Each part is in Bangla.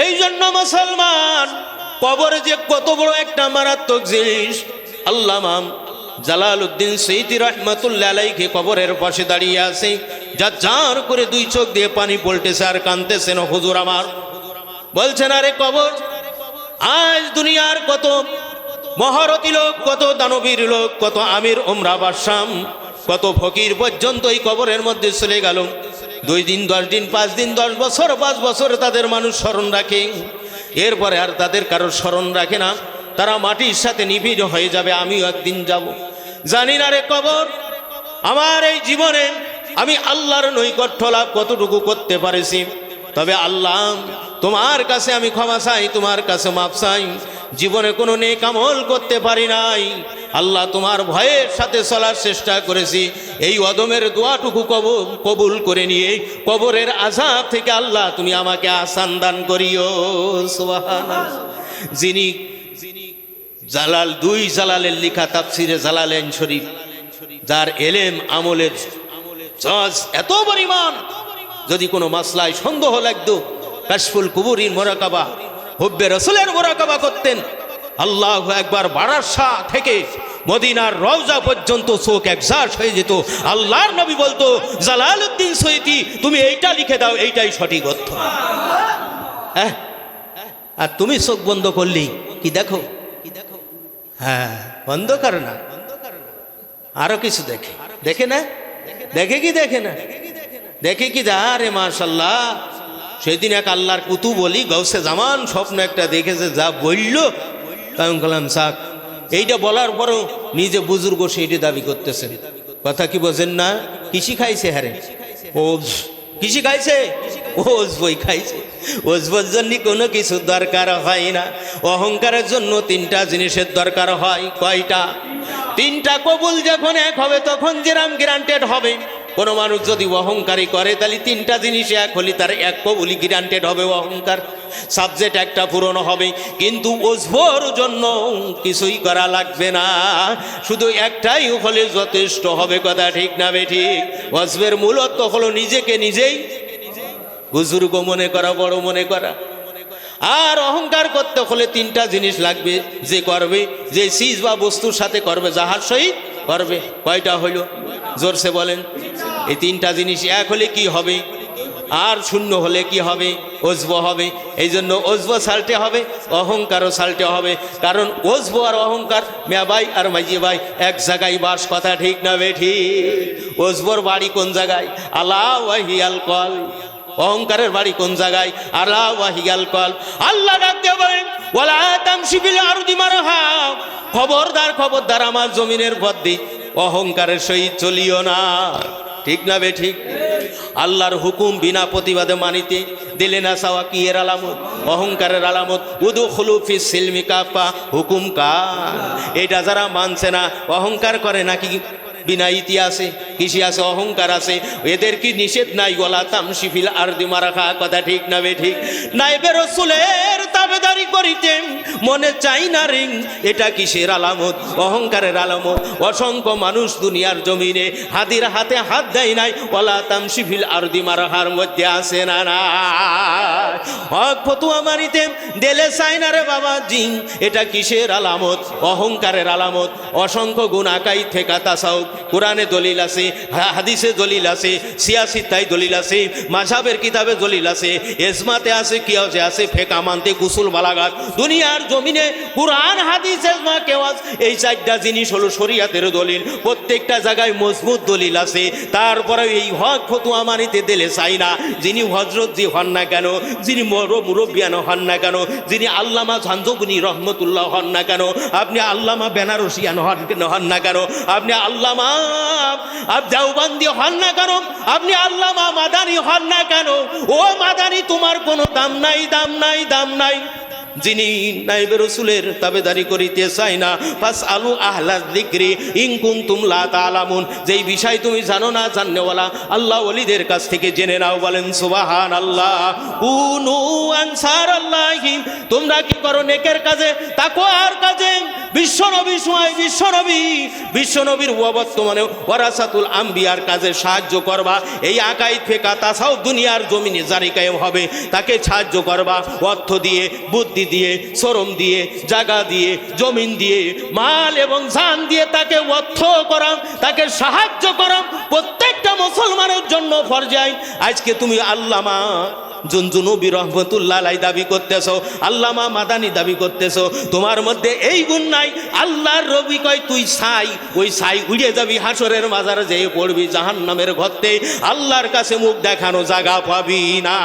এই জন্য মুসলমান, কবরে যে কত বড় একটা মারাত্মক জিনিস। আল্লামা জালালউদ্দিন সৈয়দী রহমাতুল্লাহ আলাইহি কবরের পাশে দাঁড়িয়ে আছে, যার করে দুই চোখ দিয়ে পানি পড়তেছে আর কাঁদতেছেন। হুজুর আমার বলছেন, আরে কবর, আজ দুনিয়ার কত মহারথী লোক, কত দানবীর লোক, কত আমির উমরা বাদশাহ, কত ফকির পর্যন্ত এই কবরের মধ্যে চলে গেল। 2 দিন 10 দিন 5 দিন 10 বছর 5 বছর তাদের মানুষ স্মরণ রাখে, এরপরে আর তাদের কারোর স্মরণ রাখে না। তারা মাটির সাথে নিবিড় হয়ে যাবে। আমিও একদিন যাব, জানি না রে কবর, আমার এই জীবনে আমি আল্লাহর নৈকট্য লাভ কতটুকু করতে পারেছি। তবে আল্লাহ, তোমার কাছে আমি ক্ষমা চাই, তোমার কাছে মাপ চাই। জীবনে কোনো নেক আমল করতে পারি নাই। আল্লাহ, তোমার ভয়ের সাথে চলার চেষ্টা করেছি। এই অদমের দোয়াটুকু কবুল করে নিয়ে কবরের আযাব থেকে আল্লাহ তুমি আমাকে আসান দান করিও। সুবহানাল্লাহ। যিনি জালালের লেখা তাফসিরে জালালাইন শরীফ, যার এলেম আমলের জজ এত পরিমাণ, যদি কোনো মাসলায় সন্দেহ লাগতো কাশফুল কুবুরির মুরাকাবা, হুব্বে রাসূলের মুরাকাবা করতেন। আল্লাহু আকবার, বারাসা থেকে মদিনার রওজা পর্যন্ত চোখ একজাস হয়ে যেত। আল্লাহর নবী বলতো, জালালউদ্দিন সৈয়দী তুমি এইটা লিখে দাও, এইটাই সঠিক অর্থ। আর তুমি চোখ বন্ধ করলি, কি দেখো? হ্যাঁ, বন্ধ কর না, আরো কিছু দেখে। দেখে না? দেখে কি দেখে না? দেখে কি? আরে মাশাআল্লাহ, সেদিন এক আল্লাহর কুতুব বলি গৌসে জামান স্বপ্ন একটা দেখেছে, যা বলল কায়ুম কালাম সাক। এইটা বলার পরও নিজে বুজুর্গ সেইটি দাবি করতেছেন। কথা কি বোঝেন না? কৃষি খাইছে, হারে ওজ কৃষি খাইছে, ওজ বই খাইছে। ওজবোর জন্য কোনো কিছু দরকার হয় না। অহংকারের জন্য 3টা জিনিসের দরকার হয়। কয়টা? 3টা। কবুল যখন এক হবে তখন যেরাম গ্যারান্টেড হবে। কোনো মানুষ যদি অহংকারী করে তাহলে 3টা জিনিস এক হলে তার এক কবুলই গ্যারান্টেড হবে। অহংকার সাবজেক্ট একটা পূরণ হবে, কিন্তু ওজবোর জন্য কিছুই করা লাগবে না, শুধু একটাই হলে যথেষ্ট হবে। কথা ঠিক না বেঠিক? ওজবের মূলত হলো নিজেকে নিজেই বুজুর্গ মনে করা, বড় মনে করা। আর অহংকার করতে হলে 3টা জিনিস লাগবে। যে করবে, যে চিজ বা বস্তুর সাথে করবে, যাহার সহিত করবে। কয়টা হইল? জোরসে বলেন। এই 3টা জিনিস এক হলে কি হবে, আর শূন্য হলে কি হবে? ওজব হবে। এই জন্য ওজব সালটে হবে, অহংকারও সালটে হবে। কারণ ওজব আর অহংকার মিয়া ভাই আর মাইজি ভাই এক জায়গায় বাস। কথা ঠিক না বেঠিক? ওজবর বাড়ি কোন জায়গায়? আলা ওয়াহিয়াল কল। অহংকারের বাড়ি কোন জায়গায়? আলা ওয়াহিয়াল কল। আল্লাহ ডাক দিয়ে বলেন, ওয়ালা তামশি ফিল আরদি মারহা, খবরদার খবরদার আমার জমিনের পথে অহংকারের সহিত চলিও না। ঠিক না বেঠিক? আল্লাহর হুকুম বিনা প্রতিবাদে মানিতে দিলে না চাওয়া কি এর আলামত? অহংকারের আলামত। উদখুলু ফিস সিলমি কাফা, হুকুম কার? এটা যারা মানছে না, অহংকার করে নাকি বিনা ইতিহাসে কৃষি আছে, অহংকার আছে, এদের কি নিষেধ নাই? ওয়ালা তামশি ফিল আরদি মারহা। কথা ঠিক না বেঠিক? নাইবে রাসূলের তাবেদারি করিতে মনে চাই না রিং, এটা কিসের আলামত? অহংকারের আলামত। অসংখ্য মানুষ দুনিয়ার জমিনে হাদির হাতে হাত দেয় নাই, ওয়ালা তামশি ফিল আরদি মারহার মধ্যে আছে না? না, হক ফতুয়া মারিতে দেলে চাই না রে বাবা জিং, এটা কিসের আলামত? অহংকারের আলামত। অসংখ্য গুণ আকাই থেকে তাসাউফ, কোরআনে দলিল আছে, হাদিসে দলিল আছে, সিয়াসিতায় দলিল আছে, মাযহাবের কিতাবে দলিল আছে, ইজমাতে আছে, কিয়াসে আছে, ফিকহ মানতে উসুল বালাগাত। দুনিয়ার জমিনে কোরআন, হাদিস, ইজমা, কিয়াস, এই 4টা জিনিস হলো শরীয়তের দলিল। প্রত্যেকটা জায়গায় মজবুত দলিল আছে। তারপরে এই হক ফতোয়া মানিতে দিলে চাই না। যিনি হযরত জি হন না কেন, যিনি মুরব্বিয়ান হন না কেন, যিনি আল্লামা ঝানজবুনি রহমতুল্লাহ হন না কেন, আপনি আল্লামা বেনারসিয়ান হন না কেন, আপনি আল্লামা দেওবন্দি হন না কেন, আপনি আল্লামা মাদানী হন না কেন, ও মাদানী তোমার কোনো দাম নাই, দাম নাই, দাম নাই। যিনি নাইবে রাসূলের তাবেদারি করিতে চাই না, ফাসআলু আহলা যিকরি ইন কুনতুম লা তা'লামুন, যেই বিষয় তুমি জানো না, জাননেওয়ালা আল্লাহ ওলিদের কাছ থেকে জেনে নাও। বলেন সুবহানাল্লাহ। কুনু আনসারাল্লাহি, তোমরা কি করো? নেকের কাজে, তাকওয়ার কাজে, বিশ্বনবী সময় বিশ্বনবীর বর্তমানে ওয়ারাসাতুল আম্বিয়ার কাজে সাহায্য করবা। এই আকাইদ ফিকহ তাসাউফ দুনিয়ার জমিনে জারি কায়েম হবে, তাকে সাহায্য করবা অর্থ দিয়ে, বুদ্ধি দিয়ে, শ্রম দিয়ে, জায়গা দিয়ে, জমিন দিয়ে, মাল এবং জান দিয়ে তাকে অর্থ করাম, তাকে সাহায্য করাম। প্রত্যেকটা মুসলমানের জন্য ফরজ আইন। আজকে তুমি আল্লামা জুনজুনুবি রহমতুল্লাহ আলাইহি দাবি করতেছো, আল্লামা মাদানী দাবি করতেছো, তোমার মধ্যে এই গুণ নাই। আল্লাহর নবী কয় তুই ছাই, ওই ছাই উড়ে যাবি, হাসরের মাজারে যেয়ে পড়বি জাহান্নামের গর্তে, আল্লাহর কাছে মুখ দেখানো জায়গা পাবি না।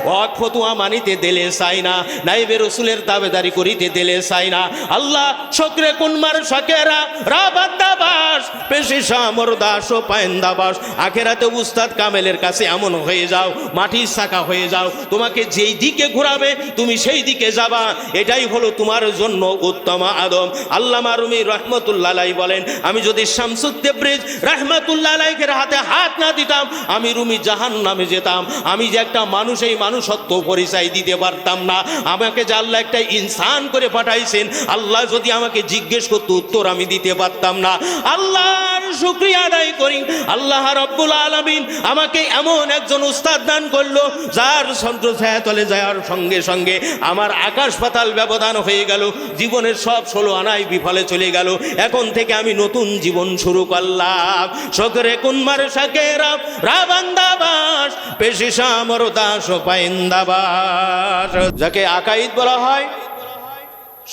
হক ফতোয়া মানিতে দিলে চাই না, নাইবে রসুলের দাবেদারি করিতে দিলে চাই না। আল্লাহ শকরে কুনমার শকেরা রাবাদাবাস পেশি সামরদাস ও পায়েন্দাবাস। আখেরাতে উস্তাদ কামেলের কাছে এমন হয়ে যাও, মাটির চাকা হয়ে যাও, তোমাকে যেই দিকে ঘোরাবে তুমি সেই দিকে যাবা, এটাই হলো তোমার জন্য উত্তম আদম। আল্লামা রুমি রহমতুল্লাহ আলাইহি বলেন, আমি যদি শামসুদ তাবরিজ রহমতুল্লাহ আলাইহির হাতে হাত না দিতাম আমি রুমি জাহান্নামে যেতাম। আমি যে একটা মানুষ, এই মানুষত্ব পরিচয় দিতে পারতাম না। আমাকে যে আল্লাহ একটা ইনসান করে পাঠাইছেন, আল্লাহ যদি আমাকে জিজ্ঞেস করতো উত্তর আমি দিতে পারতাম না। আল্লাহর শুকরিয়া আদায় করি, আল্লাহ রাব্বুল আলামিন আমাকে এমন একজন উস্তাদ দান করলো যার ছায়া তলে যাওয়ার সঙ্গে সঙ্গে আমার আকাশ পাতাল ব্যবধান হয়ে গেল, জীবনের সব 16 আনায় বিফলে চলে গেল। এখন থেকে আমি নতুন জীবন শুরু করলাম। শকরে কুনমার শাকেরা রাবান্দাবাস পেশি সামরদাস ও পায়েন্দাবাস। যাকে আকাইদ বলা হয়,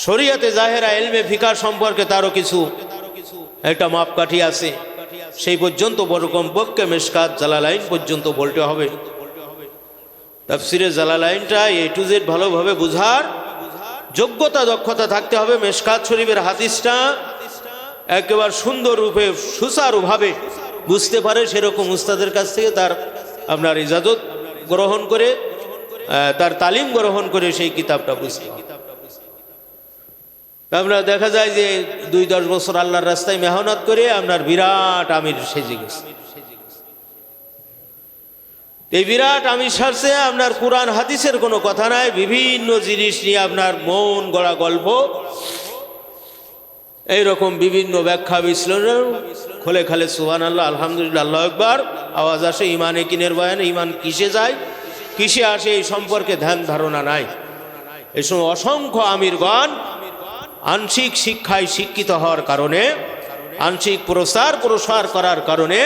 শরীয়তে জাহেরা ইলমে ফিকহ সম্পর্কে তারও কিছু একটা মাপকাঠি আছে। সেই পর্যন্ত বড় কমপক্ষে মিশকাত জালালাইন পর্যন্ত বলতে হবে। তাফসিরে জালালাইনটা এ টু জেড ভালোভাবে বুঝার যোগ্যতা দক্ষতা থাকতে হবে। মিশকাত শরীফের হাদিসটা একেবারে সুন্দর রূপে সুচারুভাবে বুঝতে পারে সেরকম উস্তাদের কাছ থেকে তার আপনার ইজাজত গ্রহণ করে, তার তালিম গ্রহণ করে সেই কিতাবটা বুঝতে হবে। আপনার দেখা যায় যে 2-10 বছর আল্লাহর রাস্তায় মেহনত করে আপনার বিরাট আমির সেজে গেছে। এই বিরাট আমির সারছে, আপনার কোরআন হাদিসের কোনো কথা নাই, বিভিন্ন জিনিস নিয়ে আপনার মন গড়া গল্প, এইরকম বিভিন্ন ব্যাখ্যা বিশ্লেষণ খোলে খালে সুবহানাল্লাহ আলহামদুলিল্লাহ আল্লাহু আকবার আওয়াজ আসে। ইমানে কিনের বয়ানে ইমান কিসে যায় কিসে আসে এই সম্পর্কে ধ্যান ধারণা নাই। এই সময় অসংখ্য আমিরগণ আংশিক শিক্ষায় শিক্ষিত হওয়ার কারণে, আংশিক প্রসার করার কারণে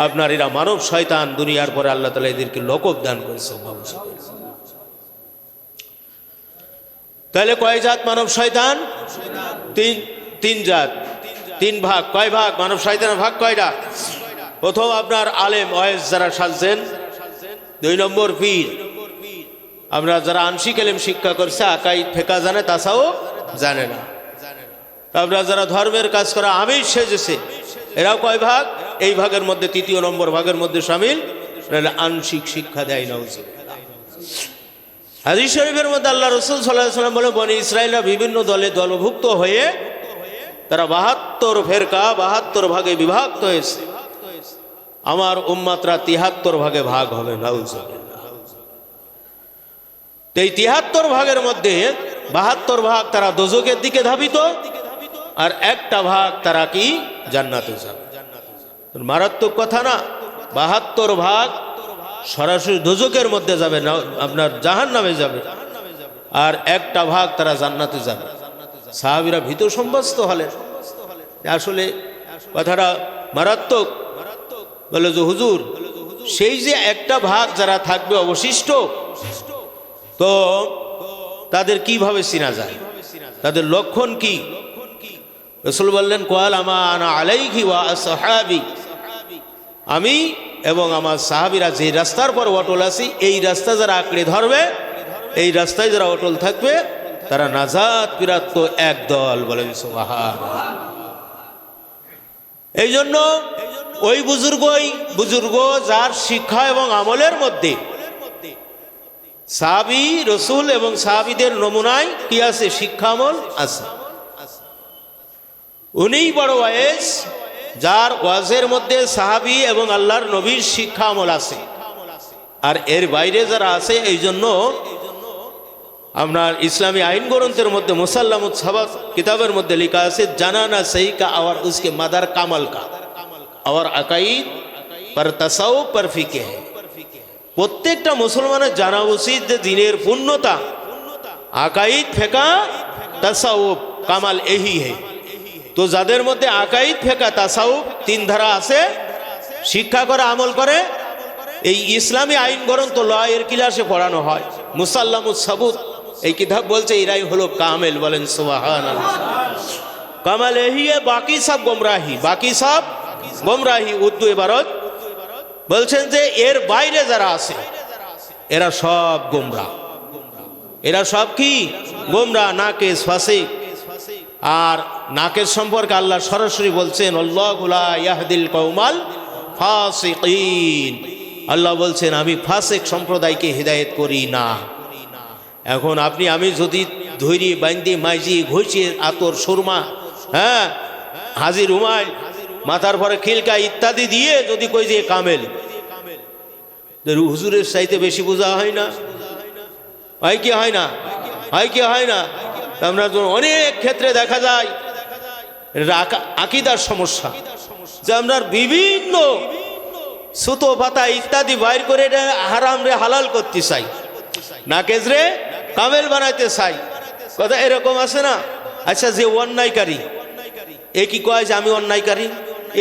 আপনার এরা মানব শয়তান, দুনিয়ার পরে আল্লাহ তাআলা এদেরকে লকব দান করেছে। তাহলে কয় জাত মানব শয়তান? তিন জাত, 3 ভাগ। কয় ভাগ মানব শয়তানের ভাগ কয়টা? প্রথম আপনার আলেম ওয়াইজ যারা সাজছেন, 2 নম্বর পীর। আমরা যারা আংশিক ইলম শিক্ষা করছে, আকাইদ ফিকহ জানে, তাসাউফ জানে না। আমরা যারা ধর্মের কাজ করা আমির সেজেছে, এরাও কয় ভাগ? এই ভাগের মধ্যে 3 নম্বর ভাগের মধ্যে শামিল, আংশিক শিক্ষা দেয় না। হাদিস শরীফের মধ্যে আল্লাহ রাসূল সাল্লাল্লাহু আলাইহি ওয়াসাল্লাম বলে, বনি ইসরাঈলরা বিভিন্ন দলে দলভুক্ত হয়ে তারা 72 ফেরকা 72 ভাগে বিভক্ত হয়েছে। আমার উম্মতরা 73 ভাগে ভাগ হবে। নাউজুবিল্লাহ। এই 73 ভাগের মধ্যে 72 ভাগ তারা দোজখের দিকে ধাবিত, আর একটা ভাগ তারা কি জান্নাতে যাবে। মারাত্মক কথা না? 72 ভাগ সরাসরি দোজখের মধ্যে যাবে না, আপনার জাহান্নামে যাবে, আর একটা ভাগ তারা জান্নাতে যাবে। সাহাবীরা ভীত সন্ত্রস্ত হলেন, আসলে কথাটা মারাত্মক। বলে যে হুজুর, সেই যে একটা ভাগ যারা থাকবে অবশিষ্ট, তো তাদের কিভাবে চিনা যায়? তাদের লক্ষণ কি? রাসূল বললেন, ক্বালামা আনা আলাইহি ওয়া আসহাবি, আমি এবং আমার সাহাবীরা যে রাস্তার পর অটল আছি, এই রাস্তা যারা আঁকড়ে ধরবে, এই রাস্তায় যারা অটল থাকবে, তারা নাজাত প্রাপ্ত এক দল। বলেন সুবহানাল্লাহ। এই জন্য ওই বুজুর্গ যার শিক্ষা এবং আমলের মধ্যে সাহাবী, রসুল এবং সাহাবীদের নমুনায় কি আছে? শিক্ষা আমল আছে। উনিই বড় ওয়াইজ, যার ওয়াজের মধ্যে সাহাবী এবং আল্লাহর নবীর শিক্ষা আমল আছে। আর এর বাইরে যারা আছে, এই জন্য আপনার ইসলামী আইন গ্রন্থের মধ্যে মুসাল্লামুত সাবাত কিতাবের মধ্যে লেখা আছে জানানা সही का और उसके मदर कामल का और अकाईद पर तसाउफ पर फिके है। প্রত্যেকটা মুসলমানের জানা উচিত যে দিনের পূর্ণতা আকাইদ ফেকা তাসাউফ কামাল এহি হে। তো যাদের মধ্যে আকাইদ ফেকা তাসাউফ তিন ধারা আছে, শিক্ষা করে আমল করে, এই ইসলামী আইন গ্রন্থ ল এর ক্লাসে পড়ানো হয়। মুসাল্লামুস সাবুত এই কিতাব বলছে এরাই হলো কামেল। বলেন সুবহানাল্লাহ। কামাল এহি হে, বাকি সব গোমরাহি, বাকি সব গোমরাহি। উর্দু ইবারত বলছেন যে এর বাইরে যারা আছে এরা সব গোমরাহ, এরা সব কি গোমরাহ, নাকেস, ফাসিক। আর নাকেস সম্পর্কে আল্লাহ সরাসরি বলছেন আল্লাহু লা ইয়াহদিল কওমাল ফাসিকিন। আল্লাহ বলছেন আমি ফাসিক সম্প্রদায়কে হিদায়াত করি না। এখন আপনি আমি যদি ধৈরি বান্দি মাইজি ঘষিয়ে আতর সুরমা, হ্যাঁ, হাজি রুমাল, মাথার পরে খিলকা ইত্যাদি দিয়ে যদি কই যে কামেল, হুজুরের চাইতে বেশি বোঝা হয় না? হয় কি হয় না? হয় কি হয় না? আমরা অনেক ক্ষেত্রে দেখা যায় আকীদার সমস্যা, যে আমরা বিভিন্ন সুতো পাতা ইত্যাদি বাইর করে এটা হারাম রে হালাল করতে চাই, নাকেজ রে কামেল বানাইতে চাই, কথা এরকম আছে না? আচ্ছা, যে অন্যায়কারী এ কি কয় যে আমি অন্যায়কারী?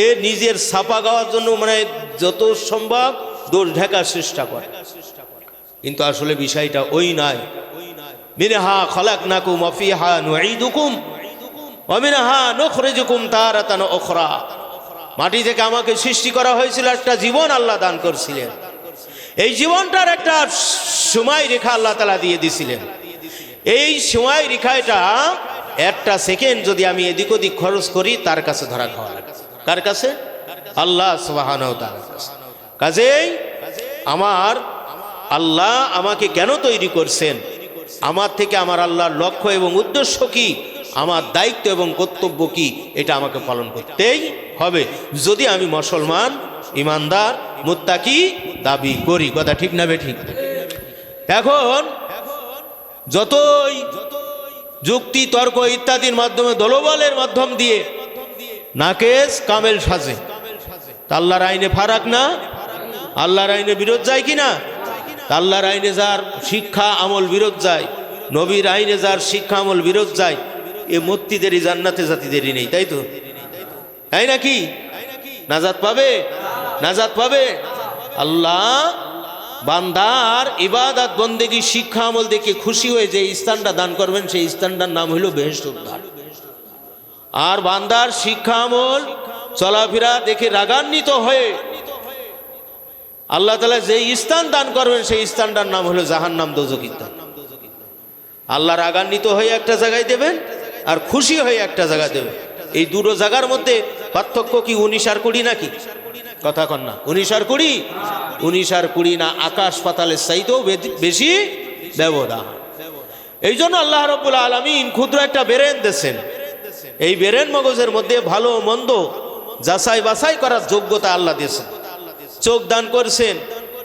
এ নিজের ছাপা গাওয়ার জন্য মানে যত সম্ভব দোষ ঢাকার চেষ্টা করে, কিন্তু আসলে বিষয়টা ওই নাই। মিনহা খলাকনাকুম ওয়া ফিহা নুঈদুকুম ওয়া মিনহা নুখরিজুকুম তারাতান উখরা। মাটি থেকে আমাকে সৃষ্টি করা হয়েছিল, একটা জীবন আল্লাহ দান করেছিলেন। এই জীবনটার একটা সময় রেখা আল্লাহ তাআলা দিয়ে দিয়েছিলেন। এই সময় রেখাটা একটা সেকেন্ড যদি আমি এদিক ওদিক খরচ করি তার কাছে ধরা খাওয়া লাগে। কার কাছে? আল্লাহ সুবহানাহু ওয়া তাআলার কাছে। কাজেই আমার আল্লাহ আমাকে কেন তৈরি করছেন, আমার থেকে আমার আল্লাহর লক্ষ্য এবং উদ্দেশ্য কি, আমার দায়িত্ব এবং কর্তব্য কি, এটা আমাকে পালন করতেই হবে যদি আমি মুসলমান, ইমানদার, মুত্তাকি দাবি করি। কথা ঠিক না বেঠিক? এখন যতই যুক্তি তর্ক ইত্যাদির মাধ্যমে দলবলের মাধ্যম দিয়ে নাকেস কামেল সাজে, আল্লাহর আইনে ফারাক না? আল্লাহর আইনে বিরোধ যায় কিনা? আল্লাহর আইনে যার শিক্ষা আমল বিরোধ যায়, নবীর আইনে যার শিক্ষা আমল বিরোধ যায়, এ মুক্তিদেরই জান্নাতে জাতিদেরই নেই, তাই তো? তাই নাকি? নাজাত পাবে? নাজাত পাবে? আল্লাহ বান্দার ইবাদত বন্দেগী শিক্ষা আমল দেখে খুশি হয়ে যে স্থানটা দান করবেন সেই স্থানটার নাম হলো বেহেশত উদ্ধার। আর বান্দার শিক্ষা আমল চলাফেরা দেখে রাগান্বিত হয়ে আল্লাহ তাআলা যে স্থান দান করবেন সেই স্থানটার নাম হলো জাহান্নাম, দোজখ স্থান। আল্লাহ রাগান্বিত হয়ে একটা জায়গায় দেবেন আর খুশি হয়ে একটা জায়গা দেবেন। এই দুটো জায়গার মধ্যে পার্থক্য কি 19 আর 20 নাকি? কথা কন না। 19 আর 20? 19 আর 20 না, আকাশ পাতালের চাইতেও বেশি ব্যবধান। এই জন্য আল্লাহ রাব্বুল আলামিন ক্ষুদ্র একটা ব্রেন দিয়েছেন। এই ব্রেন মগজের মধ্যে ভালো মন্দ যাচাই বাছাই করার যোগ্যতা আল্লাহ দিয়েছেন। চোখ দান করছেন,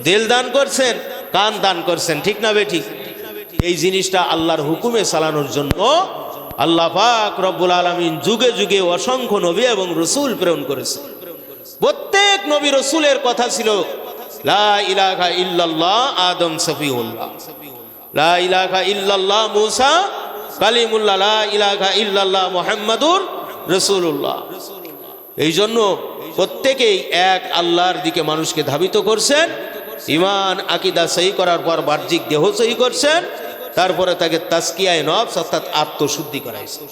দিল দান করছেন, কান দান করছেন, ঠিক না বেঠিক? এই জিনিসটা আল্লাহর হুকুমে চালানোর জন্য আল্লাহ পাক রব্বুল আলামিন যুগে যুগে অসংখ্য নবী এবং রাসূল প্রেরণ করেছেন। প্রত্যেক নবী রাসূলের কথা ছিল লা ইলাহা ইল্লাল্লাহ আদম সফিউল্লাহ, লা ইলাহা ইল্লাল্লাহ মুসা কালিমুল্লাহ, লা ইলাহা ইল্লাল্লাহ মুহাম্মাদুর রাসূলুল্লাহ। এই জন্য প্রত্যেকেই এক আল্লাহর দিকে মানুষকে ধাবিত করছেন। ঈমান আকীদা সহি করার পর বাহ্যিক দেহ সহি করছেন, তারপরে তাকে তাজকিয়ায়ে নফস অর্থাৎ আত্মশুদ্ধি করাইছেন।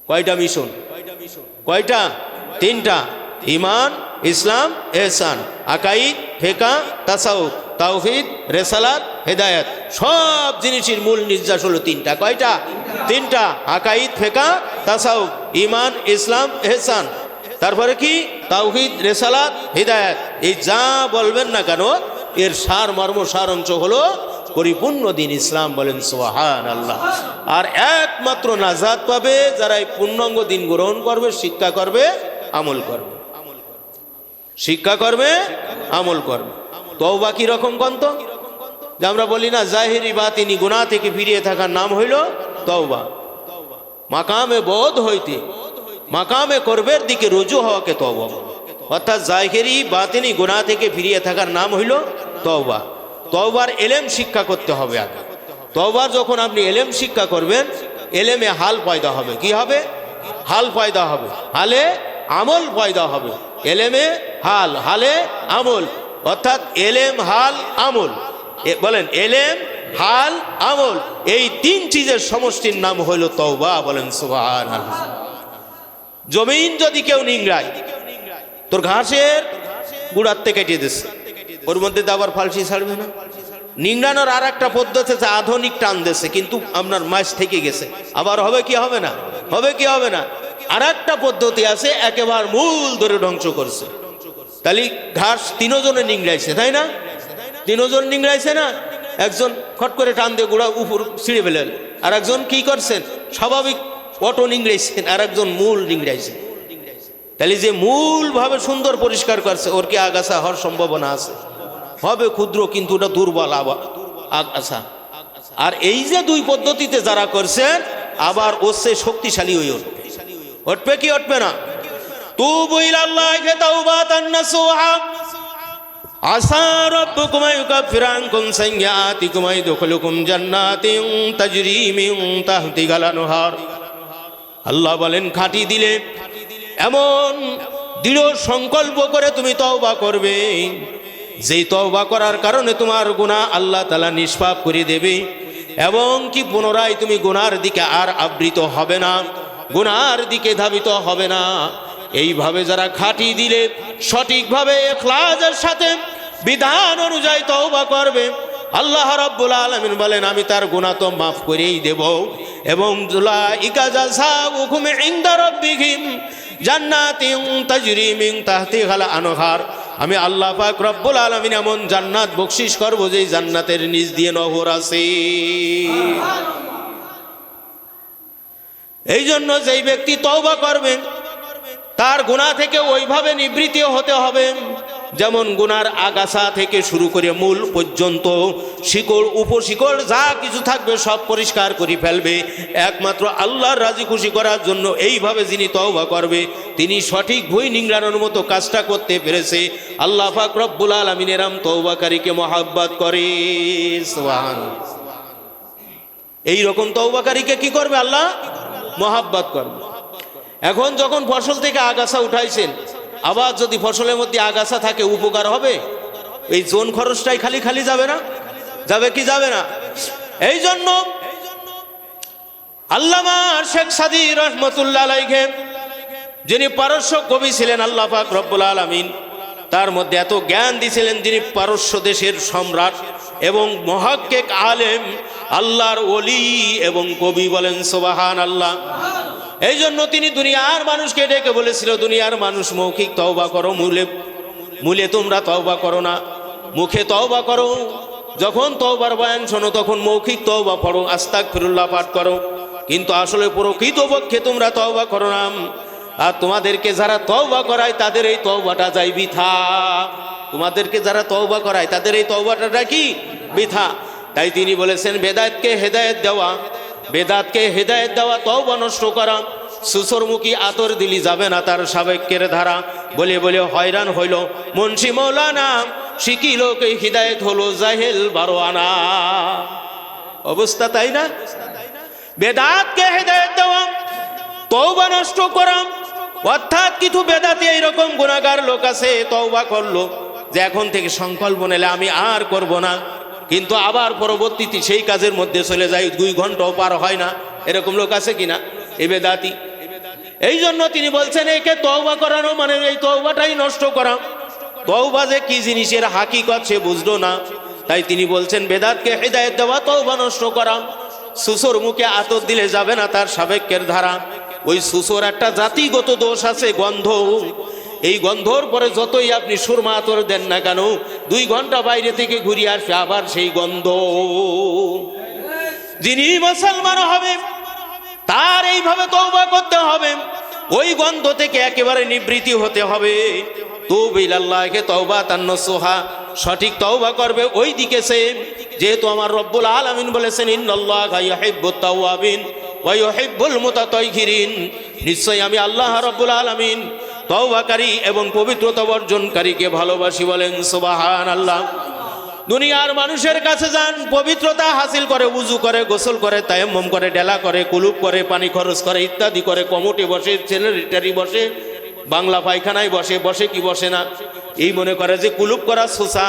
কয়টা মিশন? কয়টা? 3টা। ঈমান, ইসলাম, ইহসান, আকাইদ, ফিকহ, তাসাউফ, তাওহীদ, রিসালাত, হিদায়াত। সব জিনিসের মূল নির্যাস হলো 3টা। কয়টা? 3টা। আকাইদ, ফিকহ, তাসাউফ, ঈমান, ইসলাম, ইহসান। তারপরে কি? তাওহীদ, রিসালাত, হিদায়াত। এই যা বলবেন না কেন এর সার মর্ম সার অংশ হলো পরিপূর্ণ দিন ইসলাম। বলেন সুবহানাল্লাহ। আর একমাত্র নাজাত পাবে যারা এই পূর্ণাঙ্গ দিন গ্রহণ করবে, শিক্ষা করবে, আমল করবে। শিক্ষা করবে, আমল করবে। তওবা কি রকম কন্ত? যে আমরা বলি না জাহিরি বাতিনি গুনাহ থেকে ফিরিয়ে থাকার নাম হইল তওবা। মাকামে বোধ হইতে মাকামে করবের দিকে রুজু হওয়াকে তওবা, অর্থাৎ জাহিরি বাতিনি গুনাহ থেকে ফিরিয়ে থাকার নাম হইল তওবা। তওবার এলেম শিক্ষা করতে হবে আগে। তওবার যখন আপনি এলেম শিক্ষা করবেন, এলেমে হাল পয়দা হবে। কি হবে? হাল পয়দা হবে, হালে আমল পয়দা হবে। এলেমে হাল, হালে আমল, অর্থাৎ এলেম হাল আমল। বলেন এলেম হাল আমল, এই তিন চিজের সমষ্টির নাম হইল তওবা। বলেন সুবহানাল্লাহ। জমিন যদি কেউ নিংড়ায়, তোর ঘাসের গুড়াতে কেটে দিচ্ছে, ওর মধ্যে আবার ফালসি ছাড়বে না? নিংড়ানোর আর একটা পদ্ধতি আছে, আধুনিক টান দিচ্ছে, কিন্তু আপনার মাছ থেকে গেছে, আবার হবে কি হবে না? হবে কি হবে না? আর একটা পদ্ধতি আছে, একেবারে মূল ধরে ধ্বংস করছে। তাহলে ঘাস তিনজনে নিংড়াইছে, তাই না? তিনজন নিংড়াইছে না? একজন খট করে টান দিয়ে গুড়া উপর ছিঁড়ে ফেলেন, আর একজন কি করছেন? স্বাভাবিক অটো নিংড়াইছেন, আর একজন মূল নিংড়াইছেন। তাহলে যে মূল ভাবে সুন্দর পরিষ্কার করছে, ওর কি আগাছা হওয়ার সম্ভাবনা আছে? হবে ক্ষুদ্র, কিন্তু ওটা দুর্বল আগাছা। আর এই যে দুই পদ্ধতিতে যারা করছেন, আবার ওর সে শক্তিশালী হয়ে উঠবে। উঠবে কি উঠবে না? তুবু ইলাল্লাহি তাওবাতান নাসুহা আসা রাব্বুকুম ইউকাফিরু আনকুম সাইয়্যাতিকুম ওয়া ইদখিলুকুম জান্নাতিন তাজরি মিন তাহতিহাল আনহার। আল্লাহ বলেন, খাঁটি দিলে, এমন দৃঢ় সংকল্প করে তুমি তওবা করবে, যেই তওবা করার কারণে তোমার গুনাহ আল্লাহ তাআলা নিষ্পাপ করে দেবে, এবং কি পুনরায় তুমি গুনার দিকে আর আবৃত হবে না, গুনার দিকে ধাবিত হবে না। এইভাবে যারা খাঁটি দিলে, সঠিকভাবে ইখলাসের সাথে বিধান অনুযায়ী তওবা করবে, আল্লাহ রাব্বুল আলামিন বলেন, আমি তার গুনাহ তো মাফ করেই দেব। এবং উলাইকা জাযাউহুম ইনদা রাব্বিহিম জান্নাতিন তাজরি মিন তাহতিহাল আনহার। আমি আল্লাহ পাক রব্বুল আলামিন এমন জান্নাত বকশিশ করব, যেই জান্নাতের নিচ দিয়ে নহর আছে। এই জন্য যেই ব্যক্তি তওবা করবে, তার গুনাহ থেকে ওইভাবে নিবৃত্তি হতে হবে, যেমন গুনার আগাছা থেকে শুরু করে মূল পর্যন্ত শিকড় উপশিকড় যা কিছু থাকবে সব পরিষ্কার করে ফেলবে, একমাত্র আল্লাহর রাজি খুশি করার জন্য। এইভাবে যিনি তওবা করবে, তিনি সঠিক ভুঁই নিংড়ানোর মতো কাজটা করতে পেরেছে। আল্লাহ পাক রব্বুল আলামিন এরম তওবাকারীকে মহব্বত করে। সুবহানাল্লাহ। এই রকম তওবাকারীকে কি করবে? আল্লাহ মহব্বত করবে। এখন যখন ফসল থেকে আগাছা উঠাইছেন, আবার যদি ফসলের মধ্যে আগাছা থাকে, উপকার হবে? এই জোন খরচটাই খালি খালি যাবে না? যাবে কি যাবে না? এই জন্য আল্লামা শেখ সাদী রহমতুল্লাহ আলাইহি, যিনি পারস্য কবি ছিলেন, আল্লাহ পাক রব্বুল আলামিন তার মধ্যে এত জ্ঞান দিয়েছিলেন, যিনি পারস্য দেশের সম্রাট এবং মুহাক্কিক আলেম, আল্লাহর ওলি এবং কবি। বলেন সুবহানাল্লাহ। এই জন্য তিনি দুনিয়ার মানুষকে ডেকে বলেছিল, দুনিয়ার মানুষ, মৌখিক তওবা করো, মূলে তোমরা তওবা করো না, মুখে তওবা করো। যখন তওবার বয়ান শোনো, তখন মৌখিক তওবা পড়ো, আস্তাগফিরুল্লাহ পাঠ করো, কিন্তু আসলে প্রকৃতপক্ষে তোমরা তওবা করো না। আর তোমাদেরকে যারা তওবা করায়, তাদের এই তওবাটা যায় বৃথা। তোমাদেরকে যারা তওবা করায়, তাদের এই তওবাটা কি? বৃথা। তাই তিনি বলেছেন, বেদাতকে হেদায়েত দেওয়া, বেদাতকে হেদায়েত দেওয়া, তওবা নষ্ট করা। সুসরমুখী আতর দিলি যাবে না তার সাবেকের ধারা। বলে বলে হয়রান হইল মুন্সি মৌলানা, শিখিল কে হিদায়েত হলো জাহেল 12 আনা। অবস্থা তাই না? বেদাতকে হেদায়েত দেওয়া, তওবা নষ্ট করা, অর্থাৎ কিছু বেদাতি এইরকম গুনাহগার লোক আছে, তওবা করলো যে এখন থেকে সংকল্প নিলে আমি আর করব না, কিন্তু আবার পরবর্তীতে সেই কাজের মধ্যে চলে যায়, 2 ঘন্টাও পার হয় না। এরকম লোক আছে কিনা? এই বেদাতি। এই জন্য তিনি বলছেন, একে তওবা করানো মানে এই তওবাটাই নষ্ট করা। তওবা যে কি জিনিসের হাকিকত সে বুঝলো না। তাই তিনি বলছেন, বেদাতকে হিদায়াত দেওয়া, তওবা নষ্ট করা। সুসর মুখে আতর দিলে যাবে না তার সাবেকের ধারা। ওই সুসর একটা জাতিগত দোষ আছে, গন্ধ। এই গন্ধর পরে যতই আপনি সুরমা আতর দেন না কেন, 2 ঘন্টা বাইরে থেকে ঘুরিয়ে আসবে আবার সেই গন্ধ। যিনি মুসলমান হবে, তার এইভাবে তওবা করতে হবে, ওই গন্ধ থেকে একেবারে নিবৃত্তি হতে হবে। তুবু ইলাল্লাহি তাওবাতান নাসুহা, সঠিক তওবা করবে ওই দিকে সে যেহেতু আমার রব্বুল আলামিন বলেছেন ইন্নাল্লাহা ইউহিব্বুত তাওয়াবিন ওয়া ইউহিব্বুল মুতাতাহহিরিন, নিশ্চয়ই আমি আল্লাহ রব্বুল আলামিন তওবাকারী এবং পবিত্রতা বর্জনকারীকে ভালোবাসি। বলেন সুবহানাল্লাহ। দুনিয়ার মানুষের কাছে যান, পবিত্রতা হাসিল করে, উজু করে, গোসল করে, তায়াম্মুম করে, ডেলা করে, কুলুপ করে, পানি খরচ করে, ইত্যাদি করে, কমোটে বসে, সেক্রেটারি বসে, বাংলা পায়খানায় বসে, বসে কি বসে না, এই মনে করে যে কুলুপ করা সোসা,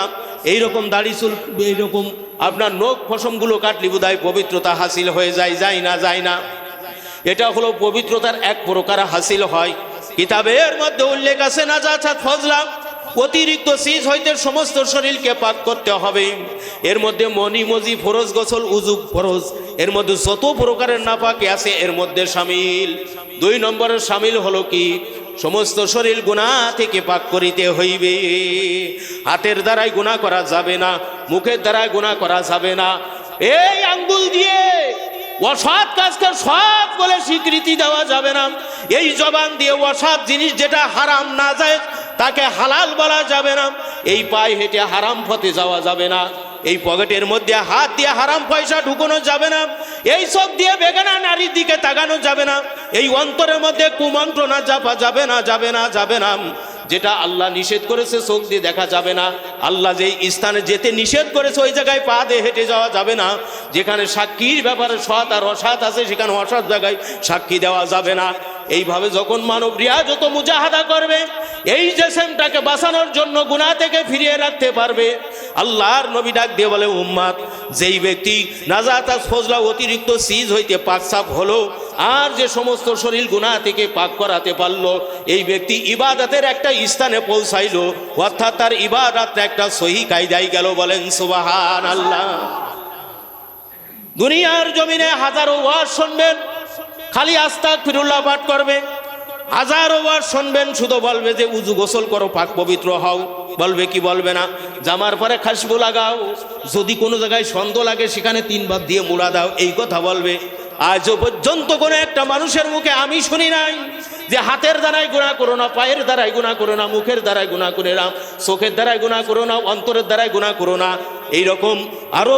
এইরকম দাড়ি চুল, এইরকম আপনার নখ ফসমগুলো কাটলি বোধহয় পবিত্রতা হাসিল হয়ে যায়। যায় না, যায় না। এটা হলো পবিত্রতার এক প্রকার হাসিল হয়। কিতাবের মধ্যে উল্লেখ আছে নাজাত ফজলা, অতিরিক্ত সিজ হইতে সমস্ত শরীরকে পাক করতে হবে। এর মধ্যে মনি মজি ফরজ, গোসল, উজু ফরজ, এর মধ্যে যত প্রকারের নাপাকি আছে এর মধ্যে শামিল। 2 নম্বরের শামিল হলো কি, সমস্ত শরীর গুনাহ থেকে পাক করিতে হইবে। হাতের দ্বারাই গুনাহ করা যাবে না, মুখের দ্বারাই গুনাহ করা যাবে না। এই আঙ্গুল দিয়ে অসৎ কাজকে সৎ বলে স্বীকৃতি দেওয়া যাবে না। এই জবান দিয়ে অসৎ জিনিস যেটা হারাম না যায় তাকে হালাল বলা যাবে না। এই পায়ে হেঁটে হারাম পথে যাওয়া যাবে না। এই পকেটের মধ্যে হাত দিয়ে হারাম পয়সা ঢুকানো যাবে না। এই সব দিয়ে বেগানা নারীর দিকে তাকানো যাবে না। এই অন্তরের মধ্যে কুমন্ত্রণা চাপা যাবে না, যাবে না, যাবে না। যেটা আল্লাহ নিষেধ করেছে চোখ দিয়ে দেখা যাবে না। আল্লাহ যেই স্থানে যেতে নিষেধ করেছে ওই জায়গায় পা দিয়ে হেঁটে যাওয়া যাবে না। যেখানে সাক্ষীর ব্যাপারে সৎ আর অসৎ আছে সেখানে অসৎ জায়গায় সাক্ষী দেওয়া যাবে না। এইভাবে যখন মানব রিয়াজত মুজাহাদা করবে, এই জিসমটাকে বাঁচানোর জন্য গুনাহ থেকে ফিরিয়ে রাখতে পারবে। আল্লাহর নবী ডাক দিয়ে বলে, উম্মাত, যেই ব্যক্তি নাজাত ফজলা অতিরিক্ত সিজ হইতে পাক সাফ হলো আর যে সমস্ত শরীর গুনাহ থেকে পাক করাতে পারলো, এই ব্যক্তি ইবাদতের একটা স্থানে পৌঁছাইলো, অর্থাৎ তার ইবাদতটা একটা সহি কায়দায় গেল। বলেন সুবহানাল্লাহ। দুনিয়ার জমিনে হাজারো ওয়াজ শুনবেন, খালি আস্তাগফিরুল্লাহ পাঠ করবে। হাজারো ওয়াজ শুনবেন, শুধু বলবে যে উজু গোসল করো, পাক পবিত্র হও। বলবে কি বলবে না, জামার পরে খাসবু লাগাও, যদি কোনো জায়গায় সন্দেহ লাগে সেখানে 3 বার দিয়ে মুড়া দাও, এই কথা বলবে। আজও পর্যন্ত কোনো একটা মানুষের মুখে আমি শুনি নাই যে হাতের দ্বারাই গুনাহ করো না, পায়ের দ্বারাই গুনাহ করো না, মুখের দ্বারাই গুনাহ করে না, চোখের দ্বারাই গুনাহ করো না, অন্তরের দ্বারাই গুনাহ করো না, এইরকম আরো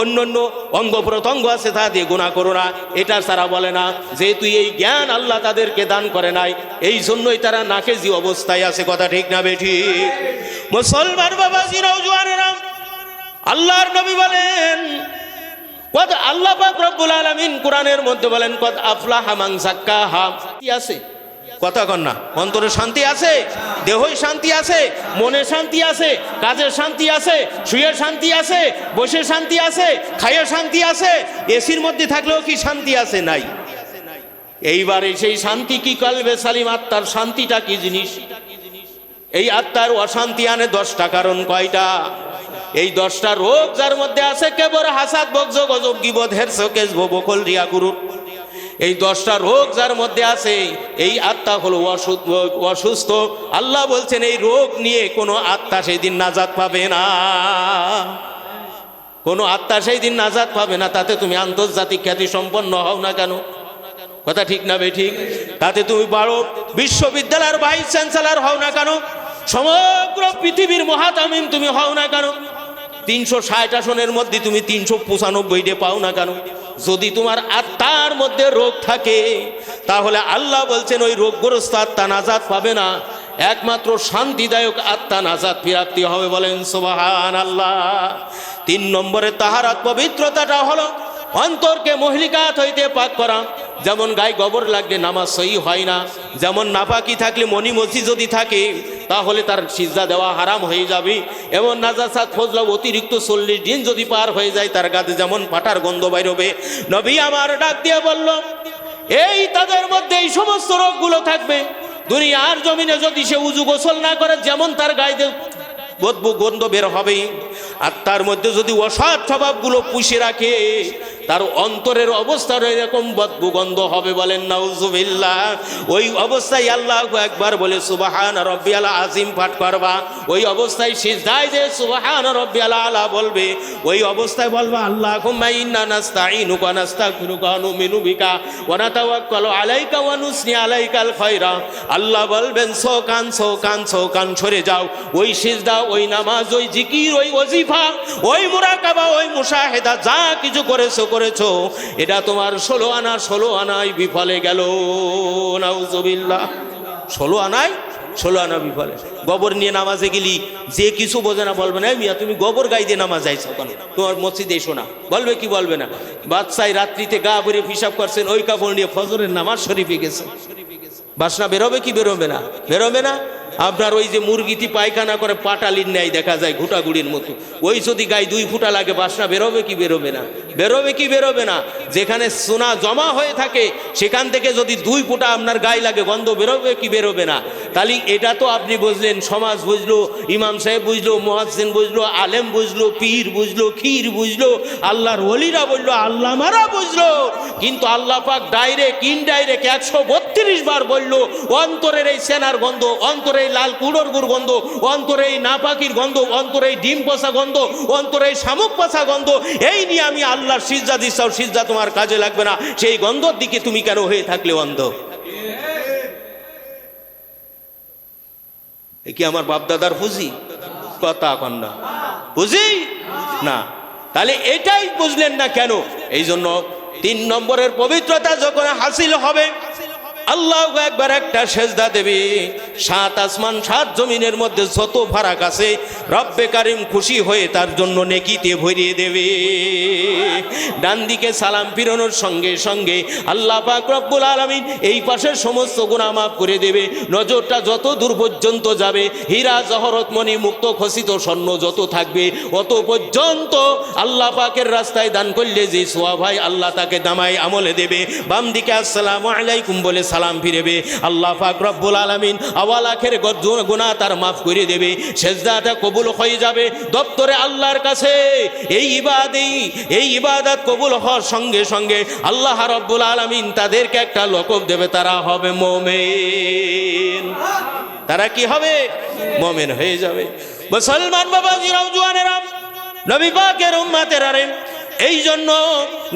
অন্যান্য অঙ্গ প্রত্যঙ্গ আছে তা দিয়ে গুনাহ করো না। এটা তারা বলে না, যেহেতু এই জ্ঞান আল্লাহ তাদেরকে দান করে নাই, এই জন্যই তারা নাকেজি অবস্থায় আছে। কথা ঠিক না বেঠিক? মুসলমান বাবাজি, নওজোয়ানেরা, আল্লাহর নবী বলেন, কদ আল্লাহ পাক রব্বুল আলামিন কোরআনের মধ্যে বলেন, কদ আফলাহা মান যাক্কাহা। কি আছে? কথা কন না। অন্তরে শান্তি আছে, দেহই শান্তি আছে, মনে শান্তি আছে, কাজে শান্তি আছে, শুয়ে শান্তি আছে, বসে শান্তি আছে, খাইয়ে শান্তি আছে। এসির মধ্যে থাকলেও কি শান্তি আছে? নাই। এইবারে সেই শান্তি কি, কলবে সালিম, আত্মার শান্তিটা কি জিনিস? এই আত্মার অশান্তি আনে 10টা কারণ। কয়টা? এই 10টা রোগ যার মধ্যে আছে, কেবর, হাসাদ, বগজ, গজব, গীবত, হিরস, কেজব, বখল, রিয়া, গুরুর, এই 10টা রোগ যার মধ্যে আছে, এই আত্মা হলো অসুস্থ। আল্লাহ বলছেন এই রোগ নিয়ে কোনো আত্মা সেই দিন নাজাত পাবে না। কোনো আত্মা সেই দিন নাজাত পাবে না। তাতে তুমি আন্তর্জাতিক খ্যাতি সম্পন্ন হও না কেন? কথা ঠিক না বেঠিক? তাতে তুমি বড় বিশ্ববিদ্যালয়ের ভাইস চ্যান্সেলর হও না কেন? সমগ্র পৃথিবীর মহাতামিম তুমি হও না কেন? 360 আসনের মধ্যে তুমি 395 পাও না কেন? যদি তোমার আত্মার মধ্যে রোগ থাকে, তাহলে আল্লাহ বলছেন ওই রোগগ্রস্ত আত্মা নাজাত পাবে না। একমাত্র শান্তিদায়ক আত্মা নাজাত প্রাপ্তি হবে। বলেন সুবহানাল্লাহ। 3 নম্বরে তাহারাত, পবিত্রতাটা হলো অন্তরকে মহলিকাত হইতে পাক করা। যেমন গায়ে গোবর লাগলে নামাজ সহি হয় না, যেমন নাপাকি থাকলে মনি মসি যদি থাকে তাহলে তার সিজদা দেওয়া হারাম হয়ে যাবে। এমন নাজাসাত ফজলা অতিরিক্ত 40 দিন যদি পার হয়ে যায় তার গাতে যেমন পাটার গন্ধ বাইর হবে। নবী আমার ডাক দিয়ে বলল, এই তাদের মধ্যে এই সমস্ত রোগগুলো থাকবে। দুনিয়ার জমিনে যদি সে উজু গোসল না করে যেমন তার গায়ে বদবু গন্ধ বের হবে। আর তার মধ্যে যদি অসৎ স্বভাবগুলো পুষে রাখে তার অন্তরের অবস্থা এরকম বদবু গন্ধ হবে, বলেন নাউজুবিল্লাহ। ওই অবস্থায় আল্লাহু আকবার বলে সুবহান রাব্বিয়াল আযীম পাঠ করবা। ওই অবস্থায় সিজদায় যে সুবহান রাব্বিয়াল আলা বলবে, ওই অবস্থায় বলবা আল্লাহুম্মা ইন্না নাস্তাঈনুকা ওয়া নাস্তাগফিরুকা ওয়া নুমিনু বিকা ওয়া নাতাওয়াক্কালু আলাইকা ওয়া নুসনি আলাইকাল খায়রা। আল্লাহ বলবেন সৌকান সৌকান সৌকান সরে যাও। ওই সিজদা, ওই নামাজ, ওই জিকির, ওই ওজিফা, ওই মুরাকাবা, ওই মুশাহেদা যা কিছু করেছো এটা তোমার 16 আনায় বিফলে গেল। নাউজুবিল্লাহ। 16 আনা বিফলে। গোবর নিয়ে নামাজে গেলি যে কিছু বোঝে না বলবে না মিয়া তুমি গোবর গাই দিয়ে নামাজ যাইছো কেন, তোমার মসজিদে এসো না, বলবে কি বলবে না? বাদশাহ রাত্রিতে গা ভরে হিসাব করছেন, ওই কাপড় নিয়ে ফজরের নামাজ শরীফে গেছে, বাসনা বেরোবে কি বেরোবে না? বেরোবে না। আপনার ওই যে মুরগিটি পায়খানা করে পাটালির ন্যায় দেখা যায় ঘুটাঘুড়ির মতো, ওই যদি গায়ে 2 ফুটা লাগে বাসনা বেরোবে কি বেরোবে না? বেরোবে কি বেরোবে না? যেখানে সোনা জমা হয়ে থাকে সেখান থেকে যদি 2 ফুটা আপনার গায়ে লাগে গন্ধ বেরোবে কি বেরোবে না? তাহলে এটা তো আপনি বুঝলেন, সমাজ বুঝলো, ইমাম সাহেব বুঝলো, মুয়াজ্জিন বুঝলো, আলেম বুঝলো, পীর বুঝলো, ক্ষীর বুঝলো, আল্লাহর ওলিরা বুঝলো, আল্লামারা বুঝলো, কিন্তু আল্লাহ পাক ডাইরেক্ট ইনডাইরেক্ট 132 বার বললো অন্তরের এই সেনার গন্ধ, অন্তরে লাল কুড়োর গুড় গন্ধ, অন্তরে এই নাপাকির গন্ধ, অন্তরে ডিম পচা গন্ধ, অন্তরে শামুক পচা গন্ধ, এই নিয়ে আমি আল্লাহর সিজদা দিচ্ছাও, সিজদা তোমার কাজে লাগবে না, সেই গন্ধর দিকে তুমি কেন হয়ে থাকলে অন্ধ? এ কি আমার বাপদাদার ফুজি কথা কন্যা? বুঝি না। তাহলে এটাই বুঝলেন না কেন? এই জন্য 3 নম্বরের পবিত্রতা যখন হাসিল হবে, আল্লাহু আকবার একটা সেজদা দেবে। 7 আসমান 7 জমিনের মধ্যে যত ফারাক আছে রব্বে কারিম খুশি হয়ে তার জন্য নেকিতে ভরিয়ে দেবে। ডান দিকে সালাম ফিরানোর সঙ্গে সঙ্গে আল্লাহ পাক রব্বুল আলামিন এই পাশের সমস্ত গুনাহ মাফ করে দেবে। নজরটা যত দূর পর্যন্ত যাবে, হীরা জহরত মণি মুক্ত খচিত স্বর্ণ যত থাকবে অত পর্যন্ত আল্লাহ পাকের রাস্তায় দান করলে যে সওয়াব হয় আল্লাহ তাকে দামায় আমলে দেবে। বাম দিকে আসসালামু আলাইকুম বলে সালাম ফিরেবে, আল্লাহ পাক রব্বুল আলামিন আওয়াল আখের গুনাহ তার মাফ করে দেবে। সেজদাটা কবুল হয়ে যাবে দপ্তরে আল্লাহর কাছে। এই ইবাদত কবুল হওয়ার সঙ্গে সঙ্গে আল্লাহ রব্বুল আলামিন তাদেরকে একটা লকব দেবে, তারা হবে মুমিন। তারা কি হবে? মুমিন হয়ে যাবে। মুসলমান বাবাজিরাও, জওয়ানেরা, নবী পাকের উম্মতেরা, এই জন্য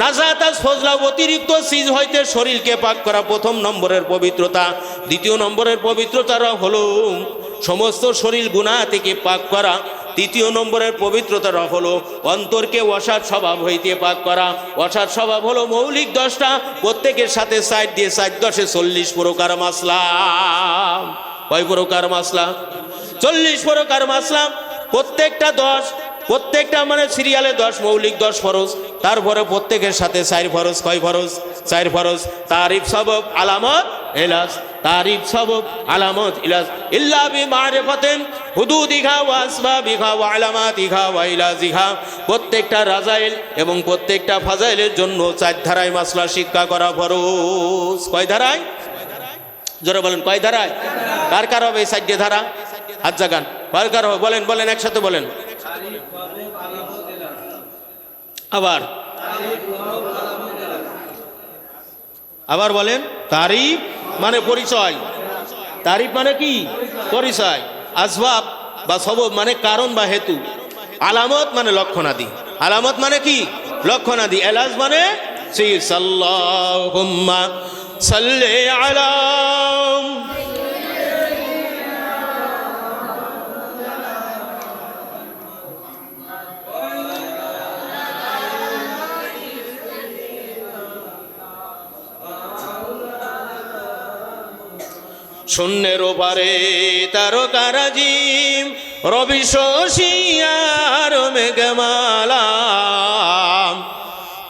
নাজাত ফজলা অতিরিক্ত চিজ হইতে শরীরকে পাক করা 1 নম্বরের পবিত্রতা। 2 নম্বরের পবিত্রতা হলো সমস্ত শরীর গুনাহ থেকে পাক করা। 3 নম্বরের পবিত্রতা হলো অন্তরকে অসৎ স্বভাব হইতে পাক করা। অসৎ স্বভাব হলো মৌলিক 10টা, প্রত্যেকের সাথে 60 দিয়ে 4 10 40 প্রকার মাসলা। কয় প্রকার মাসলা? 40 প্রকার মাসলা। প্রত্যেকটা 10, প্রত্যেকটা মানে সিরিয়ালে 10, মৌলিক 10 ফরজ, তারপরে প্রত্যেকের সাথে 4 ফরজ। কয় ফরজ? 4 ফরজ। তারিফ সবব আলামত ইলাজ, তারিফ সবব আলামত ইলাজ ইল্লা বিমারিফাতিন হুদুদিহা ওয়া আসবাবিহা ওয়া আলামাতিহা ওয়া ইলাজিহা। প্রত্যেকটা রাজাইল এবং প্রত্যেকটা ফাজাইলের জন্য 4 ধারায় মাসলা শিক্ষা করা ফরজ। কয় ধারায়? জোরে বলেন, কয় ধারায়? কার কার হবে 4 ধারা? হাত জাগান। কার কার হবে? বলেন বলেন, একসাথে বলেন। আবার বলেন। তারিফ মানে পরিচয়। তারিফ মানে কি? পরিচয়। আসবাব বা সবব মানে কারণ বা হেতু। আলামত মানে লক্ষণাদি। আলামত মানে কি? লক্ষণাদি। এলাজ মানে সাল্লাল্লাহুম্মা সাল্লি আলা। শূন্যের ওপারে তারকারাজিম রবি শশিয়ার মেঘমালা,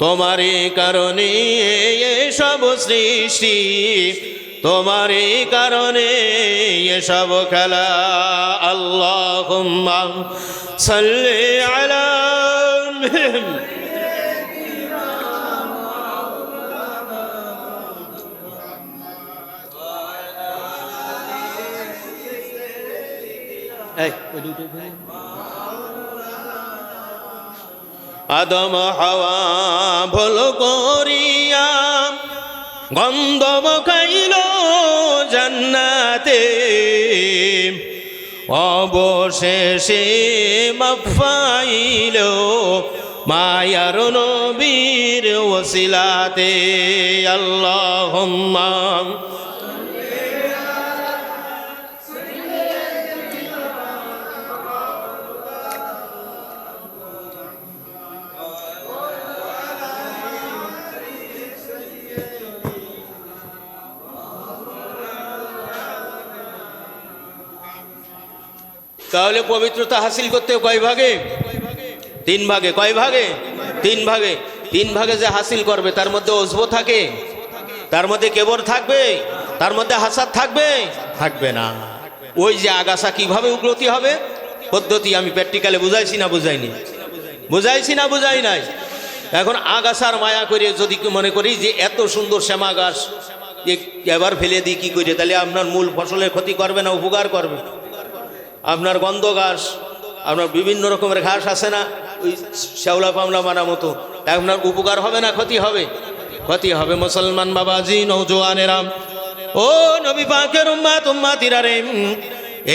তোমারই কারণে এসব সৃষ্টি, তোমারই কারণে এসব খেলা। আল্লাহুম্মা সাল্লি আলা। আদম হাওয়া ভুল করিয়া গন্ধব খাইল জান্নাতে, অবশেষে মাফ পাইল মায়ার নবীর ওসিলাতে। আল্লাহুম্মা তাহলে পবিত্রতা হাসিল করতে কয় ভাগে? তিন ভাগে। কয় ভাগে? তিন ভাগে। তিন ভাগে যে হাসিল করবে তার মধ্যে ওজবো থাকে, তার মধ্যে কেবর থাকবে, তার মধ্যে হাসাদ থাকবে? থাকবে না। ওই যে আগাছা কিভাবে উন্নতি হবে পদ্ধতি আমি প্র্যাকটিক্যালে বুঝাইছি না বুঝাইনি? বুঝাইছি না বুঝাই নাই? এখন আগাছার মায়া করে যদি মনে করি যে এত সুন্দর শ্যামা গাছ এবার ফেলে দিই কি করে, তাহলে আপনার মূল ফসলের ক্ষতি করবে না উপকার করবে? আপনার গন্ধ ঘাস, আপনার বিভিন্ন রকমের ঘাস আছে না ওই শ্যাওলা পামলা মানা মতো, আপনার উপকার হবে না ক্ষতি হবে? ক্ষতি হবে। মুসলমান বাবাজি, নওজোয়ানেরা, ও নবী পাকের উম্মাত উম্মাতিরা রে,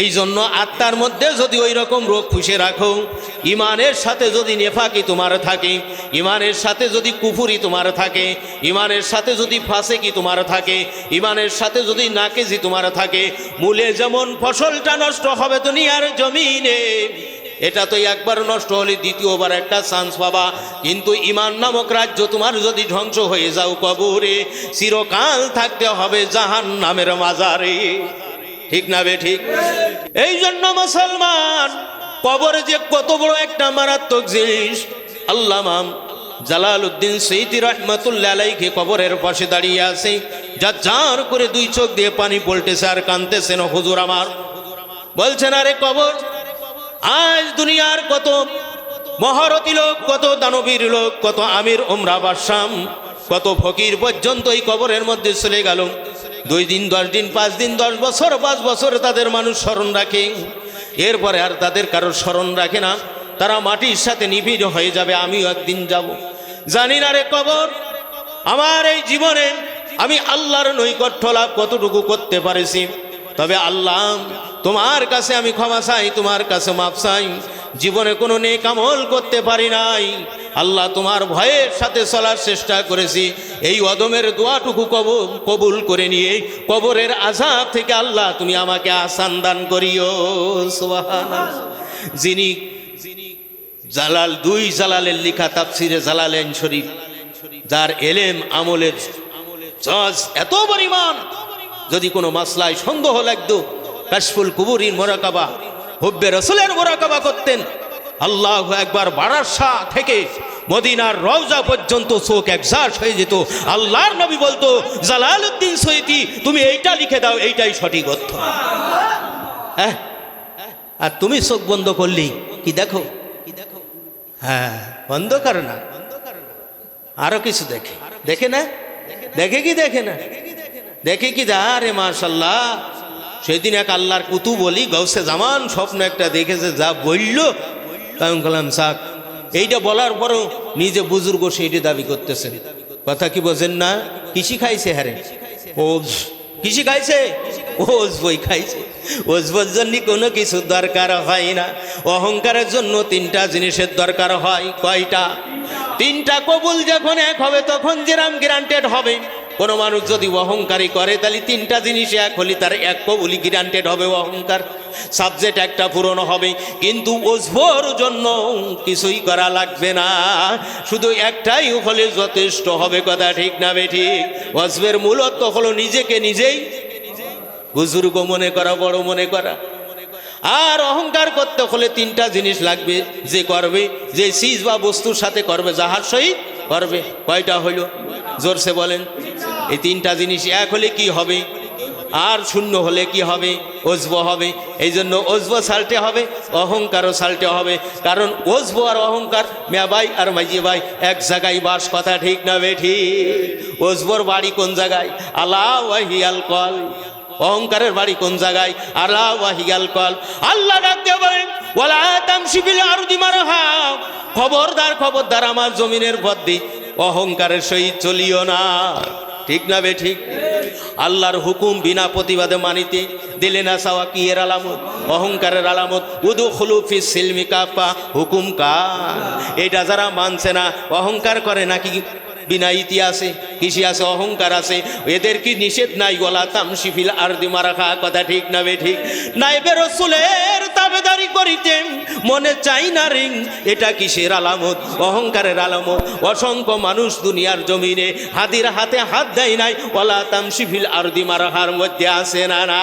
এই জন্য আত্মার মধ্যে যদি ওই রকম রোগ পুষে রাখো, ইমানের সাথে যদি নেফাকি তোমার থাকে, ইমানের সাথে যদি কুফুরি তোমার থাকে, ইমানের সাথে যদি ফাসেকি তোমার থাকে, ইমানের সাথে যদি নাকেজি তোমার থাকে, মূলে যেমন ফসলটা নষ্ট হবে দুনিয়ার জমিনে, এটা তো একবার নষ্ট হলে দ্বিতীয়বার একটা চান্স পাবা, কিন্তু ইমান নামক রাজ্য তোমার যদি ধ্বংস হয়ে যাও কবরে, চিরকাল থাকতে হবে জাহান্নামের মাজারে। ঠিক না বে ঠিক? এই জন্য মুসলমান, কবরে যে কত বড় একটা মারাত্মক জিনিস। আল্লামা জালালউদ্দিন সৈয়দী রহমাতুল্লাহ আলাইহি কবরের পাশে দাঁড়িয়ে আছে, যার করে দুই চোখ দিয়ে পানি পড়তেছে আর কাঁদতেছেন। হুজুর আমার বলছেন, আরে কবর, আজ দুনিয়ার কত মহারথী লোক, কত দানবীর লোক, কত আমির উমরা বাদশাহ, কত ফকির পর্যন্ত এই কবরের মধ্যে চলে গেল। 2 দিন 10 দিন 5 দিন 10 বছর 5 বছর তাদের মানুষ স্মরণ রাখে, এরপরে আর তাদের কারোর স্মরণ রাখে না, তারা মাটির সাথে নিবিড় হয়ে যাবে। আমিও একদিন যাব, জানি না রে কবর আমার এই জীবনে আমি আল্লাহর নৈকট্য লাভ কতটুকু করতে পারেছি। তবে আল্লাহ তোমার কাছে আমি ক্ষমা চাই, তোমার কাছে মাফ চাই, জীবনে কোনো নেক আমল করতে পারি নাই। আল্লাহ তোমার ভয়ের সাথে চলার চেষ্টা করেছি, এই অদমের দোয়াটুকু কবুল করে নিয়ে কবরের আযাব থেকে আল্লাহ তুমি আমাকে আসান দান করিও। সুবহানাল্লাহ। যিনি জালাল, 2 জালালের লেখা তাফসিরে জালালাইন শরীফ, যার এলেম আমলের জজ এত পরিমাণ, যদি কোনো মাসলায় সন্দেহ লাগতো কাশফুল কুবুরির মোরাকাবা, হুব্বে রাসূলের মোরাকাবা করতেন। আল্লাহু আকবার, বারাসা থেকে মদিনার রওজা পর্যন্ত চোখ একজাট হয়ে যেত। আল্লাহর নবী বলতো, জালালউদ্দিন সৈয়দী তুমি এইটা লিখে দাও, এইটাই সঠিক অর্থ। আর তুমি চোখ বন্ধ করলি কি দেখো? হ্যাঁ, বন্ধ করো না, আরো কিছু দেখে। দেখে না? দেখে কি দেখে না? দেখে কি দা রে মাশাআল্লাহ। সেদিন এক আল্লাহর কুতু বলি গৌসে জামান স্বপ্ন একটা দেখেছে, যা বলল কায়ুম কালাম সাক, এইটা বলার পরও নিজে বুজুর্গ সেইটি দাবি করতেছেন। কথা কি বোঝেন না? কৃষি খাইছে, হ্যারে ওজ কৃষি খাইছে, ওজ বই খাইছে। ওজবোর জন্য কোনো কিছু দরকার হয় না, অহংকারের জন্য 3টা জিনিসের দরকার হয়। কয়টা? 3টা। কবুল যখন এক হবে তখন যেরাম গ্যারান্টেড হবে। কোনো মানুষ যদি অহংকারী করে তাহলে 3টা জিনিস এক হলে তার এক কবুলি গ্যারান্টেড হবে, অহংকার সাবজেক্ট একটা পূরণ হবে। কিন্তু ওজবোর জন্য কিছুই করা লাগবে না, শুধু একটাই হলে যথেষ্ট হবে। কথা ঠিক না বেঠিক? ওজবের মূলত হলো নিজেকে নিজেই বুজুর্গ মনে করা, বড় মনে করা। আর অহংকার করতে হলে 3টা জিনিস লাগবে, যে করবে, যে চিজ বা বস্তুর সাথে করবে, যাহার সহিত করবে। কয়টা হইল? জোরসে বলেন। এই 3টা জিনিস এক হলে কি হবে, আর শূন্য হলে কি হবে? ওজব হবে। এই জন্য ওজব সালটে হবে, অহংকারও সালটে হবে। কারণ ওজব আর অহংকার মিয়া ভাই আর মাইজি ভাই এক জায়গায় বাস। কথা ঠিক না বেঠিক? ওজবর বাড়ি কোন জায়গায়? আলা ওয়াহিয়াল কল। অহংকারের বাড়ি কোন জায়গায়? আলা ওয়াহিয়াল কল। আল্লাহ ডাক দিয়ে বলেন, ওয়ালা তামশি ফিল আরদি মারহা, খবরদার খবরদার আমার জমিনের পথে অহংকারের সহিত চলিও না। ঠিক না বে ঠিক? আল্লাহর হুকুম বিনা প্রতিবাদে মানিতে দিলে না চাওয়া কি এর আলামত? অহংকারের আলামত। উদুখুলু ফিস সিলমি কাফা, হুকুম কার? এটা যারা মানছে না, অহংকার করে নাকি বিনা ইতিহাসে কৃষি আছে, অহংকার আছে, এদের কি নিষেধ নাই? ওয়ালা তামশি ফিল আরদি মারাখা, কথা ঠিক না বে ঠিক? নাইবে রাসূলের তাবেদারি করিতে মনে চাই না রিং, এটা কিসের আলামত? অহংকারের আলামত। অসংখ্য মানুষ দুনিয়ার জমিনে হাতির হাতে হাত দেয় নাই, ওয়ালা তামশি ফিল আরদি মারাখার মধ্যে আছে না না?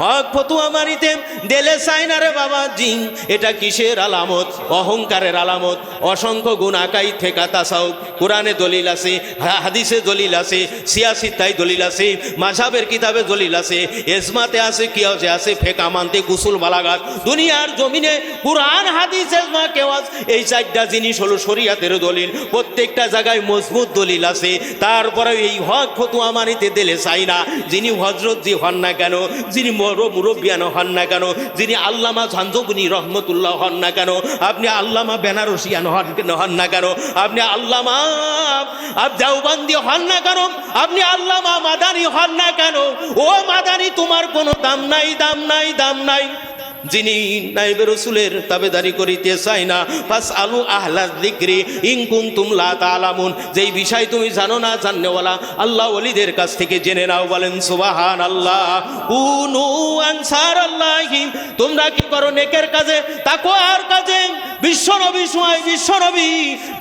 হক ফতুয়া মারিতে দেলে চাই না রে বাবা জিং, এটা কিসের আলামত? অহংকারের আলামত। অসংখ্য গুণ আকাই থেকে তাসাও, কোরআনে দলিল আছে, হাদিসে দলিল আছে, সিয়াসিতায় দলিল আছে, মাযহাবের কিতাবে দলিল আছে, ইজমাতে আছে, কিয়াসে আছে, ফিকহ মানতে উসুল বালাগাত। দুনিয়ার জমিনে কোরআন, হাদিস, ইজমা, কিয়াস, এই চারটা জিনিস হলো শরীয়তের দলিল। প্রত্যেকটা জায়গায় মজবুত দলিল আছে। তারপরে এই হক ফতোয়া মানিতে দিলে চাই না। যিনি হযরত জি হন না কেন, যিনি মুরব্বিয়ান হন না কেন, যিনি আল্লামা ঝানজবুনি রহমতুল্লাহ হন না কেন, আপনি আল্লামা বেনারসিয়ান হন না কেন, আপনি আল্লামা দেওবন্দি হন না কেন, আপনি আল্লামা মাদানী হন না কেন, ও মাদানী তোমার কোনো দাম নাই, দাম নাই, দাম নাই। যিনি নাইবে রাসূলের তাবেদারি করিতে চাই না, ফাসআলু আহলা যিকরি ইন কুনতুম লা তা'লামুন, যেই বিষয় তুমি জানো না, জাননেওয়ালা আল্লাহ ওলিদের কাছ থেকে জেনে নাও। বলেন সুবহানাল্লাহ। কুনু আনসারাল্লাহি, তোমরা কি করো নেকের কাজে, তাকওয়ার কাজে। বিশ্বনবী সময়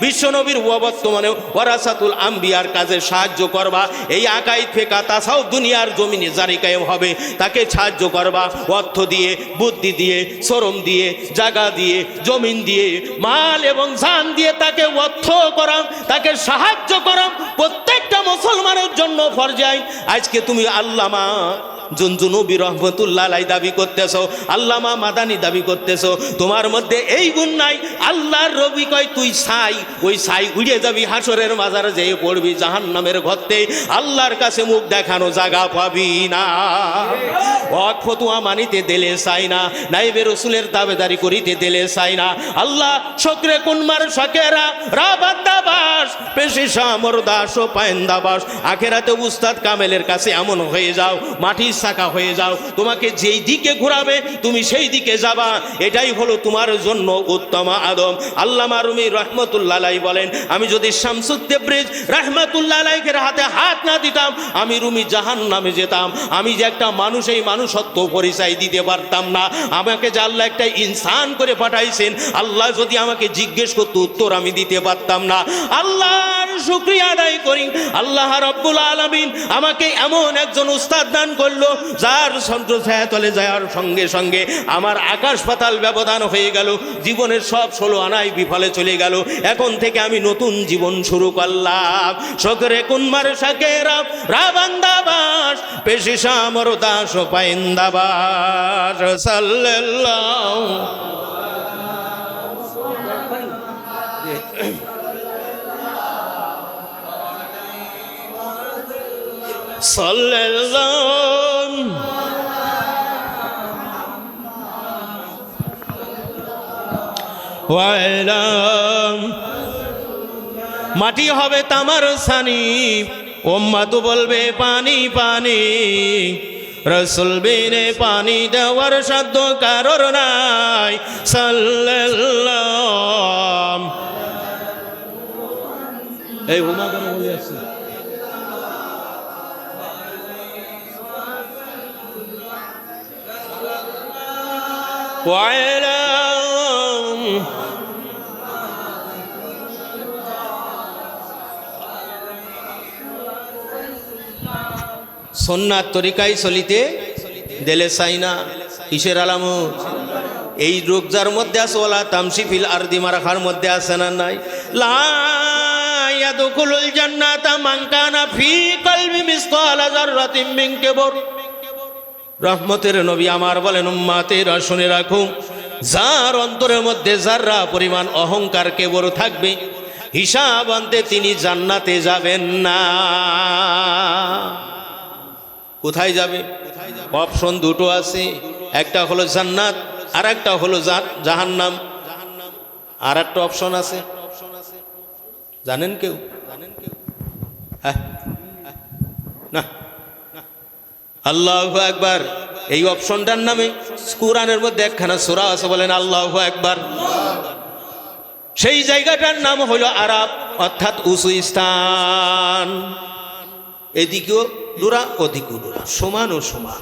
বিশ্বনবীর বর্তমানে ওয়ারাসাতুল আম্বিয়ার কাজে সাহায্য করবা। এই আকাইদ ফিকহ তাসাউফ দুনিয়ার জমিনে জারি কায়েম হবে, তাকে সাহায্য করবা অর্থ দিয়ে, বুদ্ধি দিয়ে, শ্রম দিয়ে, জায়গা দিয়ে, জমিন দিয়ে, মাল এবং জান দিয়ে তাকে অর্থ করাম, তাকে সাহায্য করাম। প্রত্যেকটা মুসলমানের জন্য ফরজ আইন। আজকে তুমি আল্লামা জুনজুনুবি রহমতুল্লাহ আলাইহি দাবি করতেছো, আল্লামা মাদানী দাবি করতেছো, তোমার মধ্যে এই গুণ নাই। আল্লাহর নবী কয় তুই ছাই, ওই ছাই উড়ে যাবি, হাসরের মাজারে যেয়ে পড়বি জাহান্নামের গর্তে, আল্লাহর কাছে মুখ দেখানো জায়গা পাবি না। হক ফতোয়া মানিতে দিলে চাই না, নাইবে রাসূলের তাবেদারি করিতে দিলে চাই না। আল্লাহ শকরে কুনমার শকেরা রাবাদাবাস পেশি সামরদাস ও পায়েন্দাবাস। আখেরাতে উস্তাদ কামেলের কাছে এমন হয়ে যাও, মাটি সাকা হয়ে যাও, তোমাকে যেই দিকে ঘোরাবে তুমি সেই দিকে যাবা, এটাই হলো তোমার জন্য উত্তম আদম। আল্লামা রুমি রহমতুল্লাহ আলাইহি বলেন, আমি যদি শামসুদ তাবরিজ রহমতুল্লাহ আলাইহির হাতে হাত না দিতাম, আমি রুমি জাহান্নামে যেতাম। আমি যে একটা মানুষ, এই মানুষত্ব পরিচয় দিতে পারতাম না। আমাকে যে আল্লাহ একটা ইনসান করে পাঠাইছেন, আল্লাহ যদি আমাকে জিজ্ঞেস করতো উত্তর আমি দিতে পারতাম না। আল্লাহর শুকরিয়া আদায় করি, আল্লাহ রাব্বুল আলামিন আমাকে এমন একজন উস্তাদ দান করলো, যার ছায়া তলে যাওয়ার সঙ্গে সঙ্গে আমার আকাশ পাতাল ব্যবধান হয়ে গেল। জীবনের সব 16 আনায় বিফলে চলে গেল। এখন থেকে আমি নতুন জীবন শুরু করলাম। শকরে কুনমার শাকেরা রাবান্দাবাস পেশি সামরদাস ও পায়েন্দাবাস। সাল্লাল্লাহু মাটি হবে তামার সানি, উম্মত বলবে পানি পানি। রাসূল বিনে পানি দেওয়ার সাধ্য কারোর নাই। সাল্লাল্লাহু এই হুমা কেন বলে আসছে? সুন্নাত তরিকায় চলিতে দিলে চাই না। কিসের আলামত? এই রোগ যার মধ্যে আছে, ওয়ালা তামশি ফিল আরদি মারাখার মধ্যে আছে না নাই? লা ইয়াদখুলুল জান্নাতা মান কানা ফি কলবি মিসকালা যাররাতিন মিন কিবর। রহমতের নবী আমার বলেন, উম্মতেরা শুনে রাখো, যার অন্তরের মধ্যে যাররা পরিমাণ অহংকার কেবর থাকবে, হিসাব আনতে তিনি জান্নাতে যাবেন না। কোথায় যাবে? অপশন দুটো আছে, একটা হলো জান্নাত আর একটা হলো জাহান্নাম। আর একটা অপশন আছে, জানেন কেউ? হ্যাঁ না, আল্লাহু আকবার। এই অপশনটার নামে কুরআনের মধ্যে একখানা সূরা আছে, বলেন আল্লাহু আকবার। সেই জায়গাটার নাম হলো আরাব, অর্থাৎ উঁচু স্থান। এদিকেও ডোরা, ওদিকেও ডোরা, সমান ও সমান।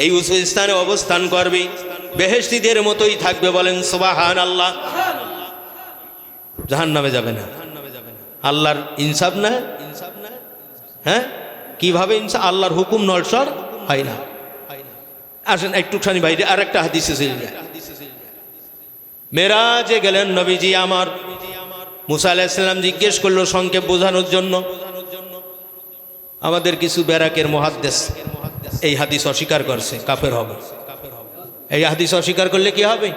এই উঁচু স্থানে অবস্থান করবে, বেহেশতীদের মতোই থাকবে, বলেন সুবহানাল্লাহ। জাহান্নামে যাবে না। আল্লাহর ইনসাফ না, হ্যাঁ কিভাবে ইনসাফ? আল্লাহর হুকুম নড়চড় হয় না। আসেন একটুখানি বাইরে আর একটা হাদিসে চলে যায়। মেরাজে গেলেন নবীজি আমার, মুসা আলাইহিস সালাম জিজ্ঞেস করলো সংক্ষেপ বোঝানোর জন্য। আমাদের কিছু বেরাকের মুহাদ্দিস এই হাদিস অস্বীকার করছে, কাফের হবে। এই হাদিস অস্বীকার করলে কি হবে?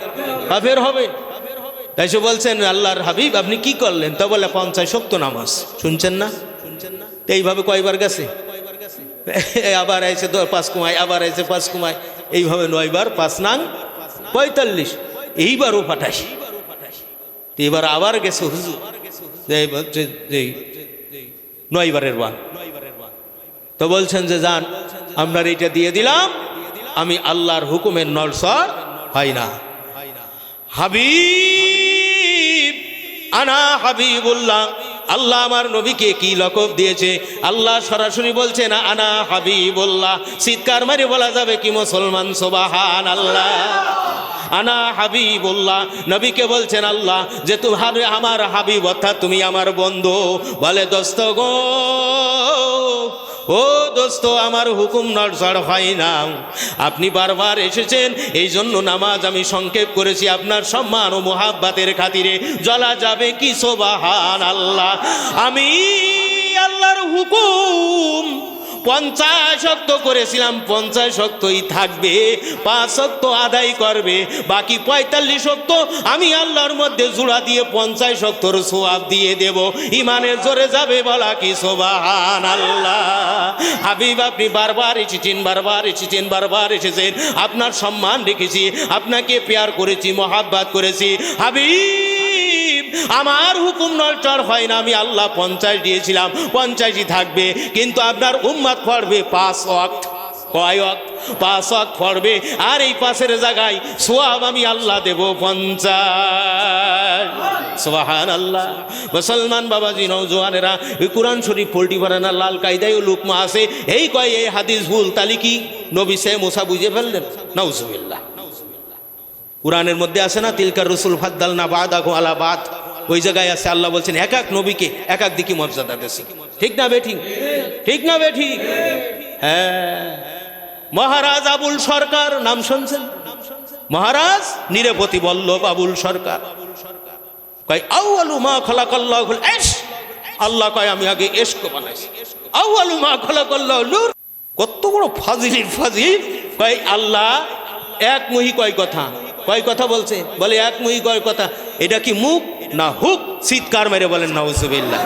কাফের হবে। তাই সে বলছেন আল্লাহর হাবিব আপনি কি করলেন? তা বলে 50 ওয়াক্ত নামাজ। শুনছেন না? এইভাবে কয়বার গেছে? আবার আইছে 5 কুমায়, আবার আইছে 5 কুমায়, এইভাবে 9 বার 5 নাং 45, এইবারও 28। এবার আবার গেছে হুজুর 9 বারের বার। তো বলছেন যে যান আপনার এইটা দিয়ে দিলাম, আমি আল্লাহর হুকুমের নড়চড় হয় না। হাবিব আনা হাবিবুল্লাহ, আল্লাহ আমার নবীকে কি লকব দিয়েছে? আল্লাহ সরাসরি বলছে না আনা হাবিবুল্লাহ, চিৎকার মারি বলা যাবে কি মুসলমান সুবহানাল্লাহ। আনা হাবিবুল্লাহ, নবীকে বলছেন আল্লাহ যে তুমি আমার হাবিব, অর্থাৎ তুমি আমার বন্ধু। বলে দোস্ত গো, ও দোস্ত, আমার হুকুম নড়চড় হয় না। আপনি বারবার এসেছেন, এই জন্য নামাজ আমি সংক্ষেপ করেছি আপনার সম্মান ও মুহাব্বতের খাতিরে। জ্বলা যাবে কি সুবহানাল্লাহ। আমি আল্লাহর হুকুম 50 ওয়াক্ত করেছিলাম, 50 ওয়াক্তই থাকবে, 5 ওয়াক্ত আদায় করবে, বাকি 45 ওয়াক্ত আমি আল্লাহর মধ্যে জোড়া দিয়ে 50 ওয়াক্তর সওয়াব দিয়ে দেব। ইমানের জোরে যাবে বলা কি সুবহানাল্লাহ। হাবিব আপনি বারবার এসেছেন, বারবার এসেছেন, বারবার এসেছেন, আপনার সম্মান রেখেছি, আপনাকে প্যার করেছি, মহাব্বত করেছি। হাবিব আমার হুকুম নড়চড় হয় না, আমি আল্লাহ 50 দিয়েছিলাম, 50ই থাকবে, কিন্তু আপনার উম্মত পড়বে 5 ওয়াক্ত। কয় ওয়াক্ত? 5 ওয়াক্ত পড়বে, আর এই 5-এর জায়গায় সওয়াব আমি আল্লাহ দেব 50। সুবহানাল্লাহ। মুসলমান বাবাজি নওজোয়ানেরা, এই কোরআন শরীফ পল্টি পারে না, লাল কায়দায় লুকমা আছে, এই কয় এই হাদিস ভুল, তালি কি নবী সে মুসা বুঝে ফেললেন? নাউজুবিল্লাহ। কোরআনের মধ্যে আছে না তিলকার রসুল ফাদ্দালনা বাদাহু আলা বাদ, ওই জায়গায় আছে আল্লাহ বলছেন এক এক নবীকে এক এক দিকে মর্যাদা দিয়েছি। ঠিক না বেঠিক? ঠিক না বেঠিক? হ্যাঁ। মহারাজ আবুল সরকার নাম শুনছেন? মহারাজ নিরপতি বল্লভ আবুল সরকার কয় আউয়ালু মা খালাকাল্লাহুল ইশক, আল্লাহ কয় আমি আগে ইশক বানাইছি। আউয়ালু মা খালাকাল্লাহু নূর, কত বড় ফাজিলির ফাজিল। কয় আল্লাহ এক মুহি কয় কথা, কয় কথা বলছে? বলে এক মুহি কয় কথা। এটা কি মুখ না হুক? চিৎকার মেরে বলেন নাউজুবিল্লাহ।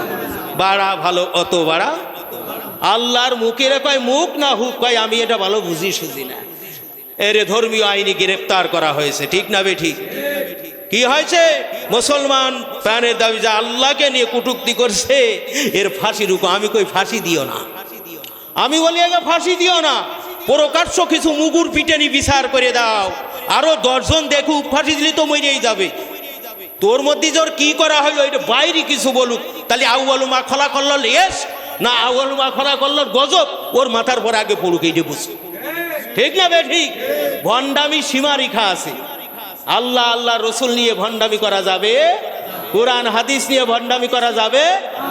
বাড়া ভালো, অত বাড়া আল্লাহর মুখের কয় মুখ না হুক? কয় আমি এটা ভালো বুঝি সুঝি না। এরে ধর্মীয় আইনি গ্রেফতার করা হয়েছে। ঠিক না বেঠিক? কি হয়েছে? মুসলমান প্রাণের দাবি যা আল্লাহকে নিয়ে কটূক্তি করছে, এর ফাঁসি রুকো। আমি কই ফাঁসি দিও না, আমি বলি আগে ফাঁসি দিও না, প্রকাশ্য কিছু মুগুর পিটেনি বিচার করে দাও, আরো 10 জন দেখুক, ফাঁসি দিলে তো মরেই যাবে। তোর মধ্যে জোর কি করা হলো এটা বাইরে কিছু বলুক, তাহলে আউয়ালু মা খলা করল লেস না আউয়ালু মা খলা করল গজব, ওর মাথার পর আগে পড়ুক, এইটা বুঝুক। ঠিক না বে ঠিক? ভণ্ডামি সীমারেখা আছে। আল্লাহ আল্লাহ রসুল নিয়ে ভণ্ডামি করা যাবে, কোরআন হাদিস নিয়ে ভণ্ডামি করা যাবে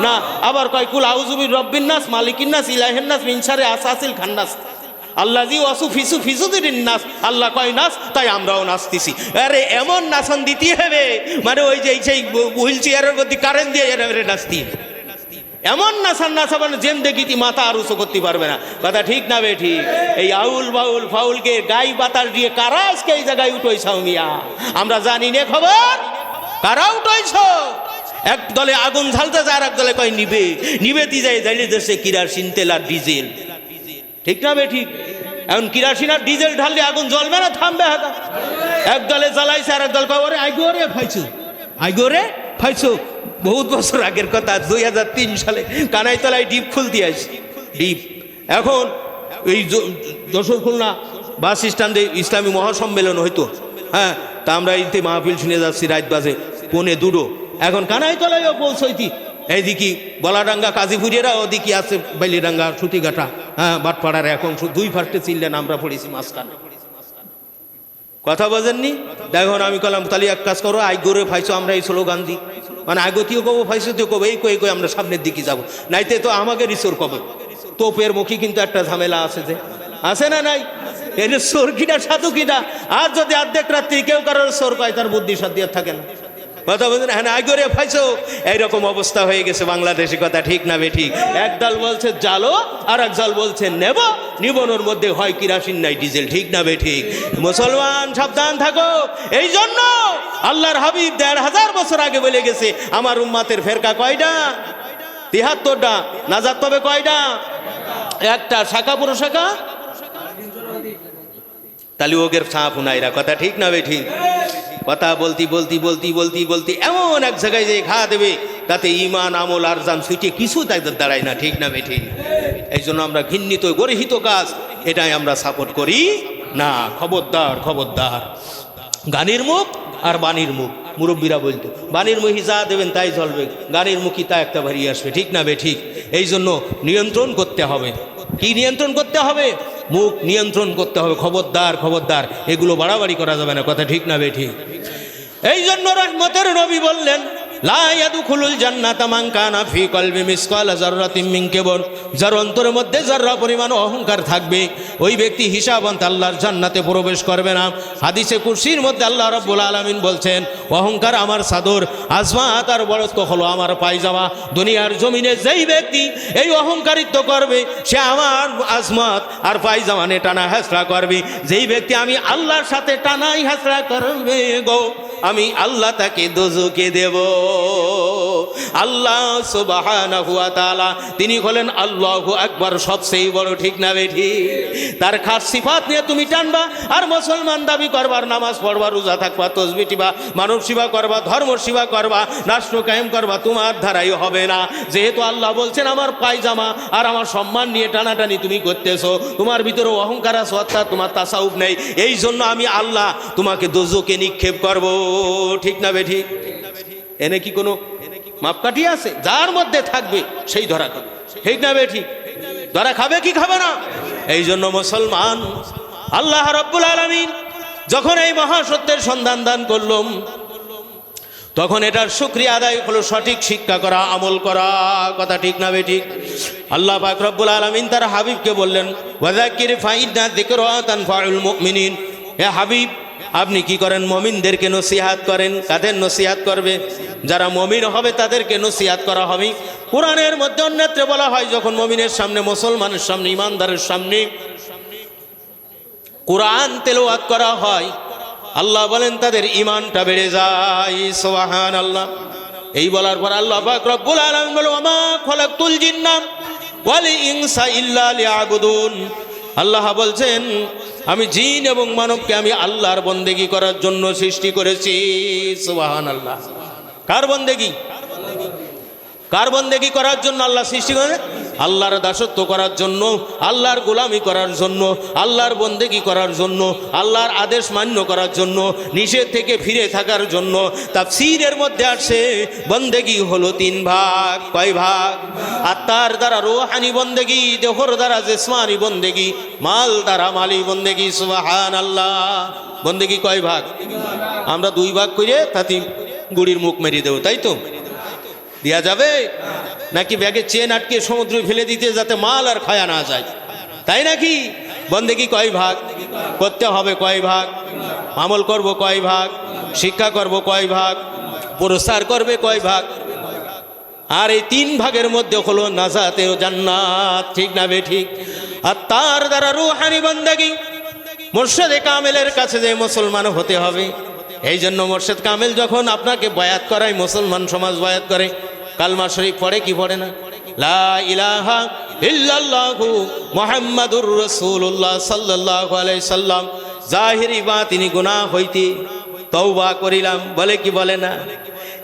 না। আবার কয় কুল আউযু বিরব্বিন নাস মালিকিন নাস ইলাহিন নাস মিন শাররি আসাসিল খান্নাস আল্লাযী ওয়াসফিসু ফিসুদিরিন নাস। আল্লাহ কয় নাস, তাই আমরাও নাচতেছি। আরে এমন নাচন দিতে হবে মানে ওই যে সেই হুইল চেয়ারের মধ্যে কারেন্ট দিয়ে নাচতে হবে। এমন নাচান নাচাবেন যেন দেখিতি মাথা আর উঁচু করতে পারবে না। কথা ঠিক না বে ঠিক? এই আউল বাউল ফাউলকে গাই বাতাস দিয়ে কারা আজকে এই জায়গায় উঠেছাও মিয়া? আমরা জানি না খবর কারা উঠেছ। এক দলে আগুন ঝালতে যায়, আর এক দলে কয় নিবে নিবে দি যায়, জ্বালিয়ে দেশে কিরাসিন তেল আর ডিজেল। ঠিক না বে ঠিক? এখন কিরাসিন আর ডিজেল ঢাললে আগুন জ্বলবে না থামবে? হাতা এক দলে জ্বালাইছে আর এক দল কবরে আইগোরে ফাইছু, আইগোরে ফাইছু। বহুত বছর আগের কথা, 2003 সালে কানাইতলায় ডিপ খুলতে আসি, ডিপ। এখন এই যশোর খুলনা বাস স্ট্যান্ডে ইসলামী মহাসম্মেলন হইতো, হ্যাঁ, তা আমরা ইতে মাহফিল শুনে যাচ্ছি, রাত বাজে 1:45। এখন কানাইতলায়ও পৌঁছইতি, এইদিকে বলাডাঙ্গা কাজীপুরেরা, ওদিকে আছে বাইলিডাঙ্গা সুতিঘাটা, হ্যাঁ, বাটপাড়ার। এখন দুই ফার্স্টে চিনলেন, আমরা পড়েছি মাঝখানে। কথা বোঝেননি? দেখুন আমি কলাম তাহলে এক কাজ করো, আইগোরে ফাইছো, আমরা এই স্লোগান দিই, মানে আগতিও কবো ফাইসোতেও কবো, এই কই কই আমরা সামনের দিকে যাবো, নাইতে তো আমাকে রিসোর কবে। তোপের মুখী কিন্তু একটা ঝামেলা আছে, যে আছে না নাই, এর সোর কিনা সাধু কিনা। আর যদি অর্ধেক রাত্রি কেউ কারোর সোর পায়, তার বুদ্ধি সাধ্য থাকে না। কথা বলছেন, হ্যাঁ আইগোরে ফাইছো, এইরকম অবস্থা হয়ে গেছে বাংলাদেশে। কথা ঠিক না বে ঠিক? এক দল বলছে জালো, আর এক দল বলছে নেব, নিবনোর মধ্যে হয় কিরাসিন নাই ডিজেল। ঠিক না বে ঠিক? মুসলমান সাবধান থাকো। এই জন্য আল্লাহর হাবিব 1500 বছর আগে বলে গেছে, আমার উম্মাতের ফেরকা কয়টা? 73টা। নাজাত পাবে কয়টা? একটা। শাখা পুরো শাখা তাহলে ওগের ছাপ হুনাইরা। কথা ঠিক না বে ঠিক? কথা বলতি বলতি বলতি বলতি বলতি এমন এক জায়গায় যে ঘা দেবে, তাতে ইমান আমল আর জান ছুটে কিছু তাদের দাঁড়ায় না। ঠিক না বে ঠিক? এই জন্য আমরা ঘৃণিত গর্হিত কাজ, এটাই আমরা সাপোর্ট করি না। খবরদার, খবরদার। গানের মুখ আর বাণীর মুখ, মুরব্বীরা বলতো বাণীর মুখী যা দেবেন তাই চলবে, গানের মুখী তা একটা ভারী আসবে। ঠিক না বে ঠিক? এই জন্য নিয়ন্ত্রণ করতে হবে। কি নিয়ন্ত্রণ করতে হবে? মুখ নিয়ন্ত্রণ করতে হবে। খবরদার, খবরদার, এগুলো বাড়াবাড়ি করা যাবে না। কথা ঠিক না বে ঠিক? এই জন্য রহমতের নবী বললেন, লা ইয়াদখুলুল জান্নাতা মান কানা ফি কলবি মিসকাল যাররাতিন মিন কিবর। যার অন্তরের মধ্যে যারা পরিমাণ অহংকার থাকবে, ওই ব্যক্তি হিসাবন্ত আল্লাহর জান্নাতে প্রবেশ করবে না। হাদিসে কুরসির মধ্যে আল্লাহ রাব্বুল আলামিন বলছেন, অহংকার আমার চাদর, আজমাত আর বড়ত্ব হলো আমার পায়জামা। দুনিয়ার জমিনে যেই ব্যক্তি এই অহংকারিত্ব করবে, সে আমার আজমাত আর পায়জামা নিয়ে টানা হেঁচড়া করবে। যেই ব্যক্তি আমি আল্লাহর সাথে টানাই হেঁচড়া করবে গো, আমি আল্লাহ তাকে দোজখে দেব। আল্লাহ সুবহানাহু ওয়া তাআলা তিনি হলেন আল্লাহু আকবার, সবচেয়ে বড়। ঠিক না বে ঠিক? তার খাস সিফাত নিয়ে তুমি টানবা, আর মুসলমান দাবি করবার, নামাজ পড়বা, রোজা থাকবা, তসবিহ টিবা, মানব সেবা করবা, ধর্ম সেবা করবা, রাষ্ট্র কায়েম করবা, তোমার ধারাই হবে না। যেহেতু আল্লাহ বলছেন আমার পায়জামা আর আমার সম্মান নিয়ে টানাটানি তুমি করতেছো, তোমার ভিতরে অহংকার আছে, অর্থাৎ তোমার তাসাউফ নেই। এই জন্য আমি আল্লাহ তোমাকে দোজখে নিক্ষেপ করব। ঠিক না বে ঠিক? এনে কি কোনো মাপকাঠি আছে? যার মধ্যে থাকবে সেই ধরা খাবে। ঠিক না বে ঠিক? ধরা খাবে কি খাবে না? এই জন্য মুসলমান, আল্লাহ রাব্বুল আলামিন যখন এই মহাসত্যের সন্ধান দান করলাম, তখন এটার শুকরিয়া আদায় হলো সঠিক শিক্ষা করা, আমল করা। কথা ঠিক না বে ঠিক? আল্লাহ পাক রব্বুল আলামিন তার হাবিবকে বললেন, ওয়াযাক্কির ফাইন্না যিকরা তানফাউল মুমিনিন। হে হাবিব, আপনি কি করেন? মুমিনদেরকে নসিহাত করেন। কাদের নসিহাত করবে? যারা মুমিন হবে তাদেরকে নসিহাত করা হবে। কোরআনের মধ্যে অন্যত্র বলা হয়, যখন মুমিনের সামনে, মুসলমানের সামনে, ইমানদারের সামনে কোরআন তেলাওয়াত করা হয়, আল্লাহ বলেন তাদের ঈমানটা বেড়ে যায়। সুবহানাল্লাহ। এই বলার পর আল্লাহ পাক রব্বুল আলামিন বলেন, ওয়া মা খালাকতুল জিন্না ওয়াল ইনসা ইল্লা লিয়াবুদুন। আল্লাহ বলছেন, আমি জিন এবং মানবকে আমি আল্লাহর বন্দেগী করার জন্য সৃষ্টি করেছি। সুবহানাল্লাহ। কার বন্দেগী? কার বন্দেগী করার জন্য আল্লাহ সৃষ্টি করে? আল্লাহর দাসত্ব করার জন্য, আল্লাহর গোলামি করার জন্য, আল্লাহর বন্দেগী করার জন্য, আল্লাহর আদেশ মান্য করার জন্য, নিষেধ থেকে ফিরে থাকার জন্য। তাফসীরের মধ্যে আসে বন্দেগী হলো 3 ভাগ। কয় ভাগ? আত্মার দ্বারা রূহানি বন্দেগী, দেহর দ্বারা জিসমানি বন্দেগী, মাল দ্বারা মালি বন্দেগী। সুবহানাল্লাহ। বন্দেগী কয় ভাগ? আমরা 2 ভাগ করে তাতে গুড়ির মুখ মেরে দেব, তাই তো? দেয়া যাবে নাকি ব্যাগে চেন আটকে সমুদ্রে ফেলে দিতে, যাতে মাল আর খায়া না যায়, তাই নাকি? বন্দেগী কয় ভাগ? করতে হবে কয় ভাগ? আমল করব কয় ভাগ? শিক্ষা করব কয় ভাগ? পুরস্কার করবে কয় ভাগ? আর এই 3 ভাগের মধ্যে হলো নাজাতে ও জান্নাত। ঠিক না বে ঠিক? আর তার দ্বারা রূহানি বন্দেগী, মুর্শিদে কামেলের কাছে যে মুসলমান হতে হবে। এই জন্য মুর্শিদ কামেল যখন আপনাকে বায়াত করায়, মুসলমান সমাজ বায়াত করে, কালমা শরীফ পড়ে কি পড়ে না? লা ইলাহা ইল্লাল্লাহু মুহাম্মাদুর রাসূলুল্লাহ সাল্লাল্লাহু আলাইহি সাল্লাম। জাহিরি বাতিনি গুনাহ হইতে তওবা করিলাম, বলে কি বলে না?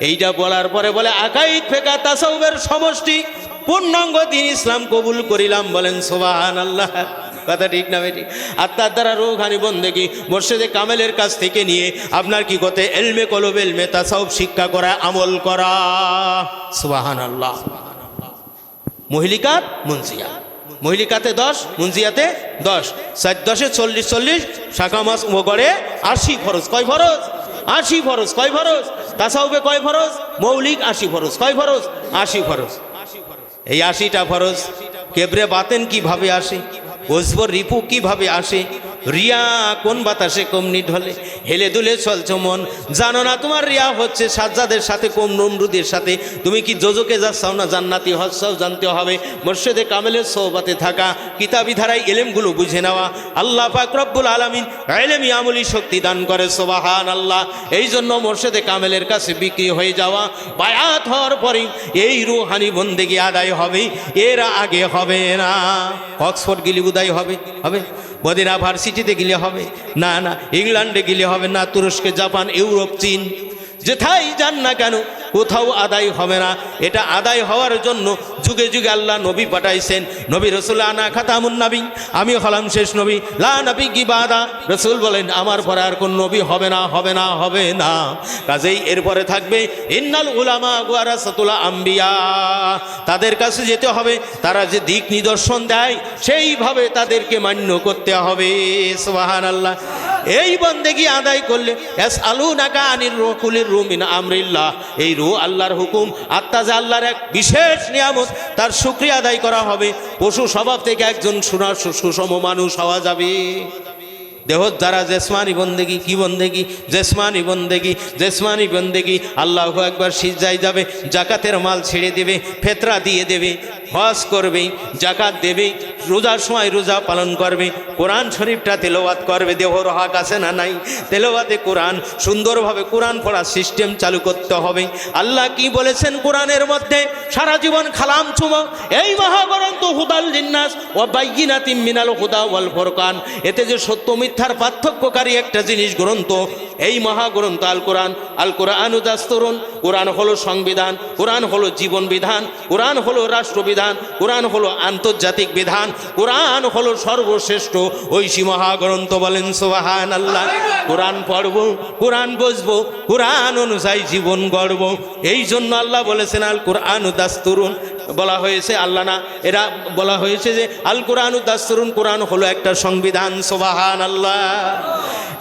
এইটা বলার পরে বলে আকাইদ ফিকহ তাসাউফের সমষ্টি পূর্ণাঙ্গ দ্বীন ইসলাম কবুল করিলাম, বলেন সুবহানাল্লাহ। কথা ঠিক না বেটি? আত্মার দ্বারা রূহানি বন্দেগী মুর্শিদে কামেলের কাছ থেকে নিয়ে আপনার কি করতে ইলমে কলব ইলমে তাসাউফ শিক্ষা করা, আমল করা। সুবহানাল্লাহ। মুহলিকাত মুনজিয়া, মুহলিকাতে 10, মুনজিয়াতে 10, 7 10 40 40, শাখা মাস গড়ে 80 ফরজ। কয় ফরজ? 80 ফরজ। কয় ফরজ? তাসাউফে কয় ফরজ? মৌলিক 80 ফরজ। কয় ফরজ? 80 ফরজ। এই 80টা ফরজ কেবরে বাতেন কিভাবে আসে, ওজবর রিপু কিভাবে আসে, রিয়া কোন বাতাসে কমনি ঢলে, হেলে দুলে চলছো মন, জানো না তোমার রিয়া হচ্ছে সাজ্জাদের সাথে, কোন নমরুদের সাথে। তুমি কি যোজকে যাচ্ছাও না জান্নাতি হচ্ছাও, জানতে হবে মুর্শিদে কামেলের সোহবতে থাকা, কিতাবি ধারায় ইলমগুলো বুঝে নেওয়া। আল্লাহ পাক রব্বুল আলামিন ইলমি আমলি শক্তি দান করে, সুবহানাল্লাহ। এই জন্য মুর্শিদে কামেলের কাছে বিক্রি হয়ে যাওয়া, বায়াত হওয়ার পরে এই রুহানি বন্দেগী আদায় হবে, এর আগে হবে না। অক্সফোর্ড গেলে উদয় হবে, হবে মদিনা ভার্সিটিতে গেলে হবে না, না ইংল্যান্ডে গেলে হবে না, তুরস্কে, জাপান, ইউরোপ, চীন, যেথায় যান না কেন কোথাও আদায় হবে না। এটা আদায় হওয়ার জন্য যুগে যুগে আল্লাহ নবী পাঠাইছেন। নবী রসুল আনা খাতামুন নবী, আমি হলাম শেষ নবী, লা নবী কি বাদা। রসুল বলেন আমার পরে আর কোন নবী হবে না, হবে না, হবে না। কাজেই এরপরে থাকবে ইন্নাল উলামা ওয়ারাসাতুল আম্বিয়া, তাদের কাছে যেতে হবে, তারা যে দিক নিদর্শন দেয় সেইভাবে তাদেরকে মান্য করতে হবে। সুবহানাল্লাহ। এই বন্দেগী আদায় করলে ইয়াসআলুনাকা আনির রুহুল মিন আমরিল্লাহ, এই রূহ আল্লাহর হুকুম, আত্মা যে আল্লাহর এক বিশেষ নিয়ামত, তার শুকরিয়া আদায় করা হবে। পশু স্বভাব থেকে একজন সুষম মানুষ হওয়া যাবে। দেহ দ্বারা জেসমানি বন্দেগী, কি বন্দেগী? জেসমানি বন্দেগী, জেসমানি বন্দেগী। আল্লাহু আকবার সিজদায় যাবে, জাকাতের মাল ছেড়ে দেবে, ফেতরা দিয়ে দেবে, হজ করবে, জাকাত দেবে, রোজার সময় রোজা পালন করবে, কোরআন শরীফটা তেলাওয়াত করবে। দেহর হক আছে না নাই? তেলাওয়াতে কোরআন, সুন্দরভাবে কোরআন পড়ার সিস্টেম চালু করতে হবে। আল্লাহ কি বলেছেন কোরআনের মধ্যে? সারা জীবন খালাম চুমো, এই মহাগ্রন্থ হুদাল লিন্নাস ওয়া বাইয়িনাতিম মিনাল হুদা ওয়াল ফুরকান, এতে যে সত্য মিথ্যার পার্থক্যকারী একটা জিনিস গ্রন্থ, এই মহাগ্রন্থ আল কোরআন। আল কোরআনু দাস্তুরুন, কোরআন হলো সংবিধান, কোরআন হলো জীবন বিধান, কোরআন হলো রাষ্ট্রবিধান, কোরআন হলো আন্তর্জাতিক বিধান, কোরআন হলো সর্বশ্রেষ্ঠ ঐশী মহাগ্রন্থ। বলেন সুবহানাল্লাহ। কোরআন পড়ব, কোরআন বুঝবো, কোরআন অনুযায়ী জীবন গড়ব। এই জন্য আল্লাহ বলেছেন আল কোরআনু দাস্তুরুন, বলা হয়েছে আল্লাহ না, এরা বলা হয়েছে যে আল কোরআনু দাস্তুরুন, কোরআন হলো একটা সংবিধান। সুবহানাল্লাহ।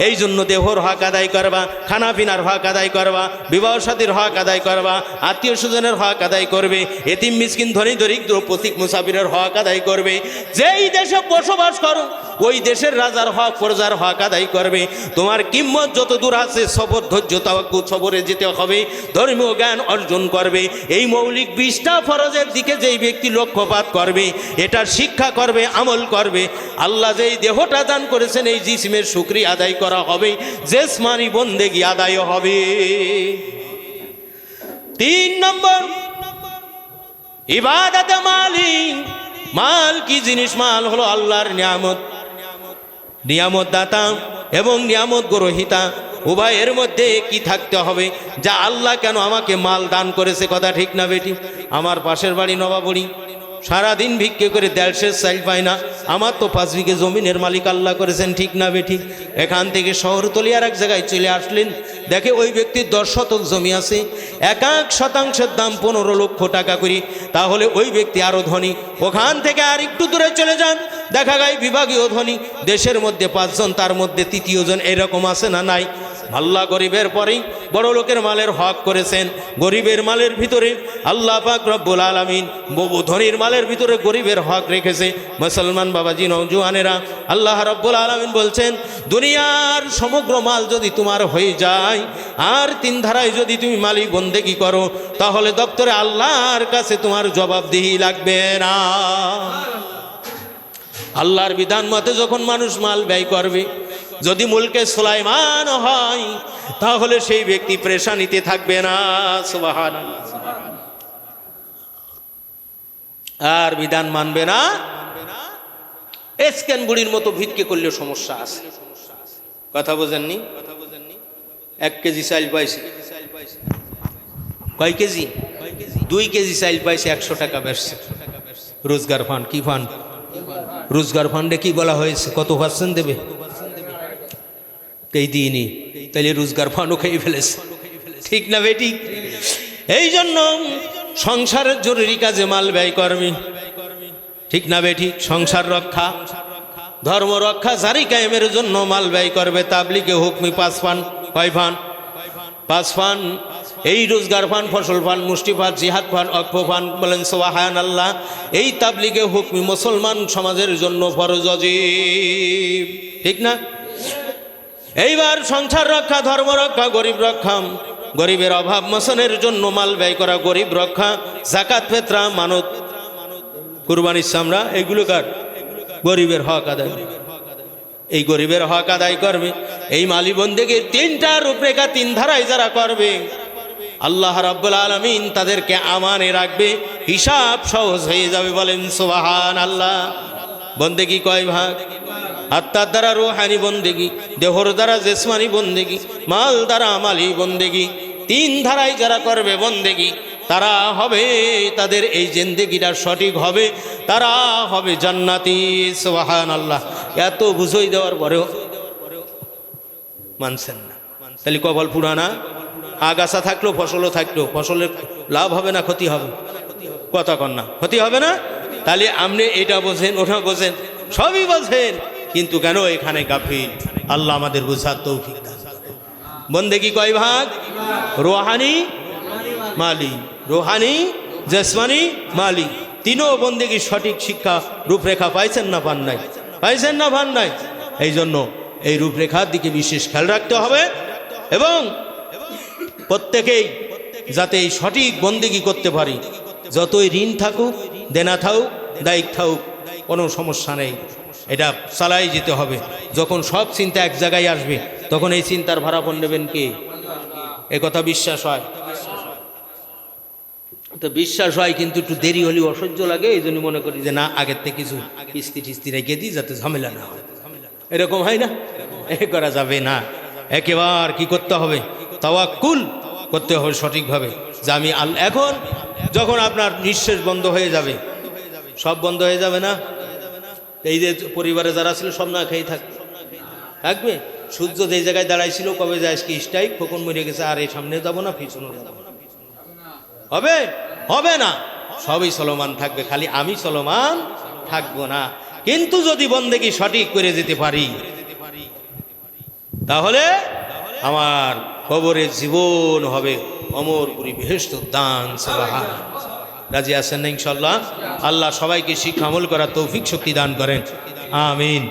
এই জন্য দেহর হক আদায় করবা, খানা পিনার হক আদায় করবা, বিবাহ সাথীর হক আদায় করবা, আত্মীয় স্বজনের হক আদায় করবে, এতিম মিসকিন ধনী দরিদ্র পথিক মুসাফিরের হক আদায় করবে। যেই দেশে বসবাস করো ওই দেশের রাজার হক প্রজার হক আদায় করবে। তোমার কিম্মত যত দূর আছে সবর ধৈর্য তাওয়াক্কুল সবরে যেতে হবে, ধর্মীয় জ্ঞান অর্জন করবে। এই মৌলিক 20টা ফরজের দিকে যেই ব্যক্তি লক্ষ্যপাত করবে, এটা শিক্ষা করবে, আমল করবে, আল্লাহ যেই দেহটা দান করেছেন এই জিসমের শুকরিয়া আদায় করা হবে, জেসমানি বন্দেগী আদায় হবে। 3 নম্বর ইবাদতে মালি। মাল কি জিনিস? মাল হলো আল্লাহর নিয়ামত, নিয়ামত দাতা এবং নিয়ামত গ্রহীতা, উভয়ের মধ্যে কি থাকতে হবে? যা আল্লাহ কেন আমাকে মাল দান করেছে, কথা ঠিক না বেটি? আমার পাশের বাড়ি নবাবড়ি, সারাদিন ভিক্ষে করে 1.5 চাইল পায় না। আমার তো 5 বিঘে জমিনের মালিক আল্লাহ করেছেন, ঠিক না বেটি? এখান থেকে শহরতলি আর এক জায়গায় চলে আসলেন, দেখে ওই ব্যক্তির 10 শতক জমি আছে, 1 শতাংশের দাম 15 লক্ষ টাকা করি, তাহলে ওই ব্যক্তি আরো ধনী। ওখান থেকে আর একটু দূরে চলে যান, দেখা যায় বিভাগীয় ধনী, দেশের মধ্যে 5 জন, তার মধ্যে 3য় জন, এরকম আছে না নাই? আল্লাহ গরিবের পরেই বড় লোকের মালের হক করেছেন। গরিবের মালের ভিতরে আল্লাহ পাক রব্বুল আলামিন ধনীর মালের ভিতরে গরিবের হক রেখেছে। মুসলমান বাবাজি নওজোয়ানেরা, আল্লাহ রব্বুল আলামিন বলছেন দুনিয়ার সমগ্র মাল যদি তোমার হয়ে যায় আর 3 ধারায় যদি তুমি মালি বন্দেগী করো, তাহলে দপ্তরে আল্লাহর কাছে তোমার জবাবদিহি লাগবে না। আল্লাহর বিধান মতে যখন মানুষ মাল ব্যয় করবে, যদি মুলকে সুলাইমান হয় তাহলে সেই ব্যক্তি পেরেশানিতে থাকবে না। সুবহানাল্লাহ। আর বিধান মানবে না, এসকেন বুড়ির মতো ভিক্ষে করলে সমস্যা আছে। কথা বোঝেননি? 1 কেজি চাল পাইছে, কয় কেজি? 2 কেজি চাল পাইছে, 100 টাকা বেচছে। রোজগার ফান্ড, কি ফান্ড? রোজগার ফান্ডে কি বলা হয়েছে? কত পার্সেন্ট দেবে? এই দিনই তাইলে রোজগার ফান্ডও খেয়ে ফেলেছে, ঠিক না বেটি? এই জন্য সংসারের জরুরি কাজে মাল ব্যয় করবি, ঠিক না বেটি? সংসার রক্ষা, ধর্ম রক্ষা, জারি কায়েমের জন্য মাল ব্যয় করবে। তাবলিগে হুকমি 5 ফান্ড, কয় ফান্ড? 5 ফান্ড। এই রোজগার ফান্ড, ফসল ফান্ড, মুষ্টি ফান্ড, জিহাদ ফান্ড, অক্ষ ফান্ড, বলেন সুবহানাল্লাহ। এই তাবলিগে হুকমি মুসলমান সমাজের জন্য ফরজ ওয়াজিব, ঠিক না? এইবার সংসার রক্ষা, ধর্ম রক্ষা, গরিব রক্ষা, গরিবের অভাব মোচনের জন্য মাল ব্যয় করা, গরিব রক্ষা, যাকাত, ফিতরা, মানত, কুরবানির চামড়া, এগুলো কার? গরিবের হক আদায়। এই গরিবের হক আদায় করবে। এই মালি বন্দেগীর 3টা রূপরেখা, 3 ধারায় যারা করবে, আল্লাহ রাব্বুল আলামিন তাদেরকে আমানে রাখবে, হিসাব সহজ হয়ে যাবে। বলেন সুবহানাল্লাহ। বন্দেগী কয় ভাগ? আত্মার দ্বারা রূহানি বন্দেগী, দেহর দ্বারা জিসমানি বন্দেগী, মাল দ্বারা মালি বন্দেগী। 3 ধারায় যারা করবে বন্দেগী, তারা হবে, তাদের এই জিন্দেগিটা সঠিক হবে, তারা হবে জান্নাতি। সুবহানাল্লাহ। এত বুঝাই দেওয়ার পরেও মানছেন না, তাহলে কপাল পুরানা। আগাছা থাকলো, ফসলও থাকলো, ফসলের লাভ হবে না ক্ষতি হবে? কথা কন না, ক্ষতি হবে না? তাহলে আপনি এটা বোঝেন, ওটা বোঝেন, সবই বোঝেন, কিন্তু কেন এখানে গাফিল? আল্লাহ আমাদের বুঝার তৌফিক দান করেন। বন্দেগী কয় ভাগ? রুহানি, মালি। রুহানি, জিসমানি, মালি, 3ও বন্দেগী সঠিক শিক্ষা রূপরেখা পাইছেন না পান নাই? পাইছেন না পান নাই? এই জন্য এই রূপরেখার দিকে বিশেষ খেয়াল রাখতে হবে, এবং প্রত্যেকেই যাতে এই সঠিক বন্দেগী করতে পারি। যতই ঋণ থাকুক, দেনা থাকুক, দায়িত্ব থাকুক, কোনো সমস্যা নেই, এটা চালাই যেতে হবে। যখন সব চিন্তা এক জায়গায় আসবে, তখন এই চিন্তার ভাড়াপণ নেবেন কে? এ কথা বিশ্বাস হয় তো? বিশ্বাস হয়, কিন্তু একটু দেরি হলে অসহ্য লাগে। এই জন্য মনে করি যে না, আগের থেকে কিছু কিস্তি টিস্তি রেখে দিই, যাতে ঝামেলা না হয়। এরকম হয় না? এ করা যাবে না। একেবার কি করতে হবে? তাওয়াক্কুল করতে হবে সঠিকভাবে, যে আমি এখন যখন আপনার নিঃশ্বাস বন্ধ হয়ে যাবে, সব বন্ধ হয়ে যাবে না? এই যে পরিবারে যারা ছিল সব না খেয়ে থাকবে। সূর্য যে জায়গায় দাঁড়াইছিল, কবে যায় কি স্ট্রাইক, কখন মরে গেছে, আর এই সামনে যাবো না, পিছনে যাবো না, হবে? হবে না। সবই চলমান থাকবে, খালি আমি চলমান থাকবো না। কিন্তু যদি বন্দেগী সঠিক করে যেতে পারি, তাহলে আমার কবরের জীবন হবে অমরপুরী বেহেশত দান। সুবহানাল্লাহ। রাজি আছেন না ইনশাআল্লাহ? আল্লাহ সবাইকে শিক্ষা আমল করার তৌফিক শক্তি দান করেন, আমিন।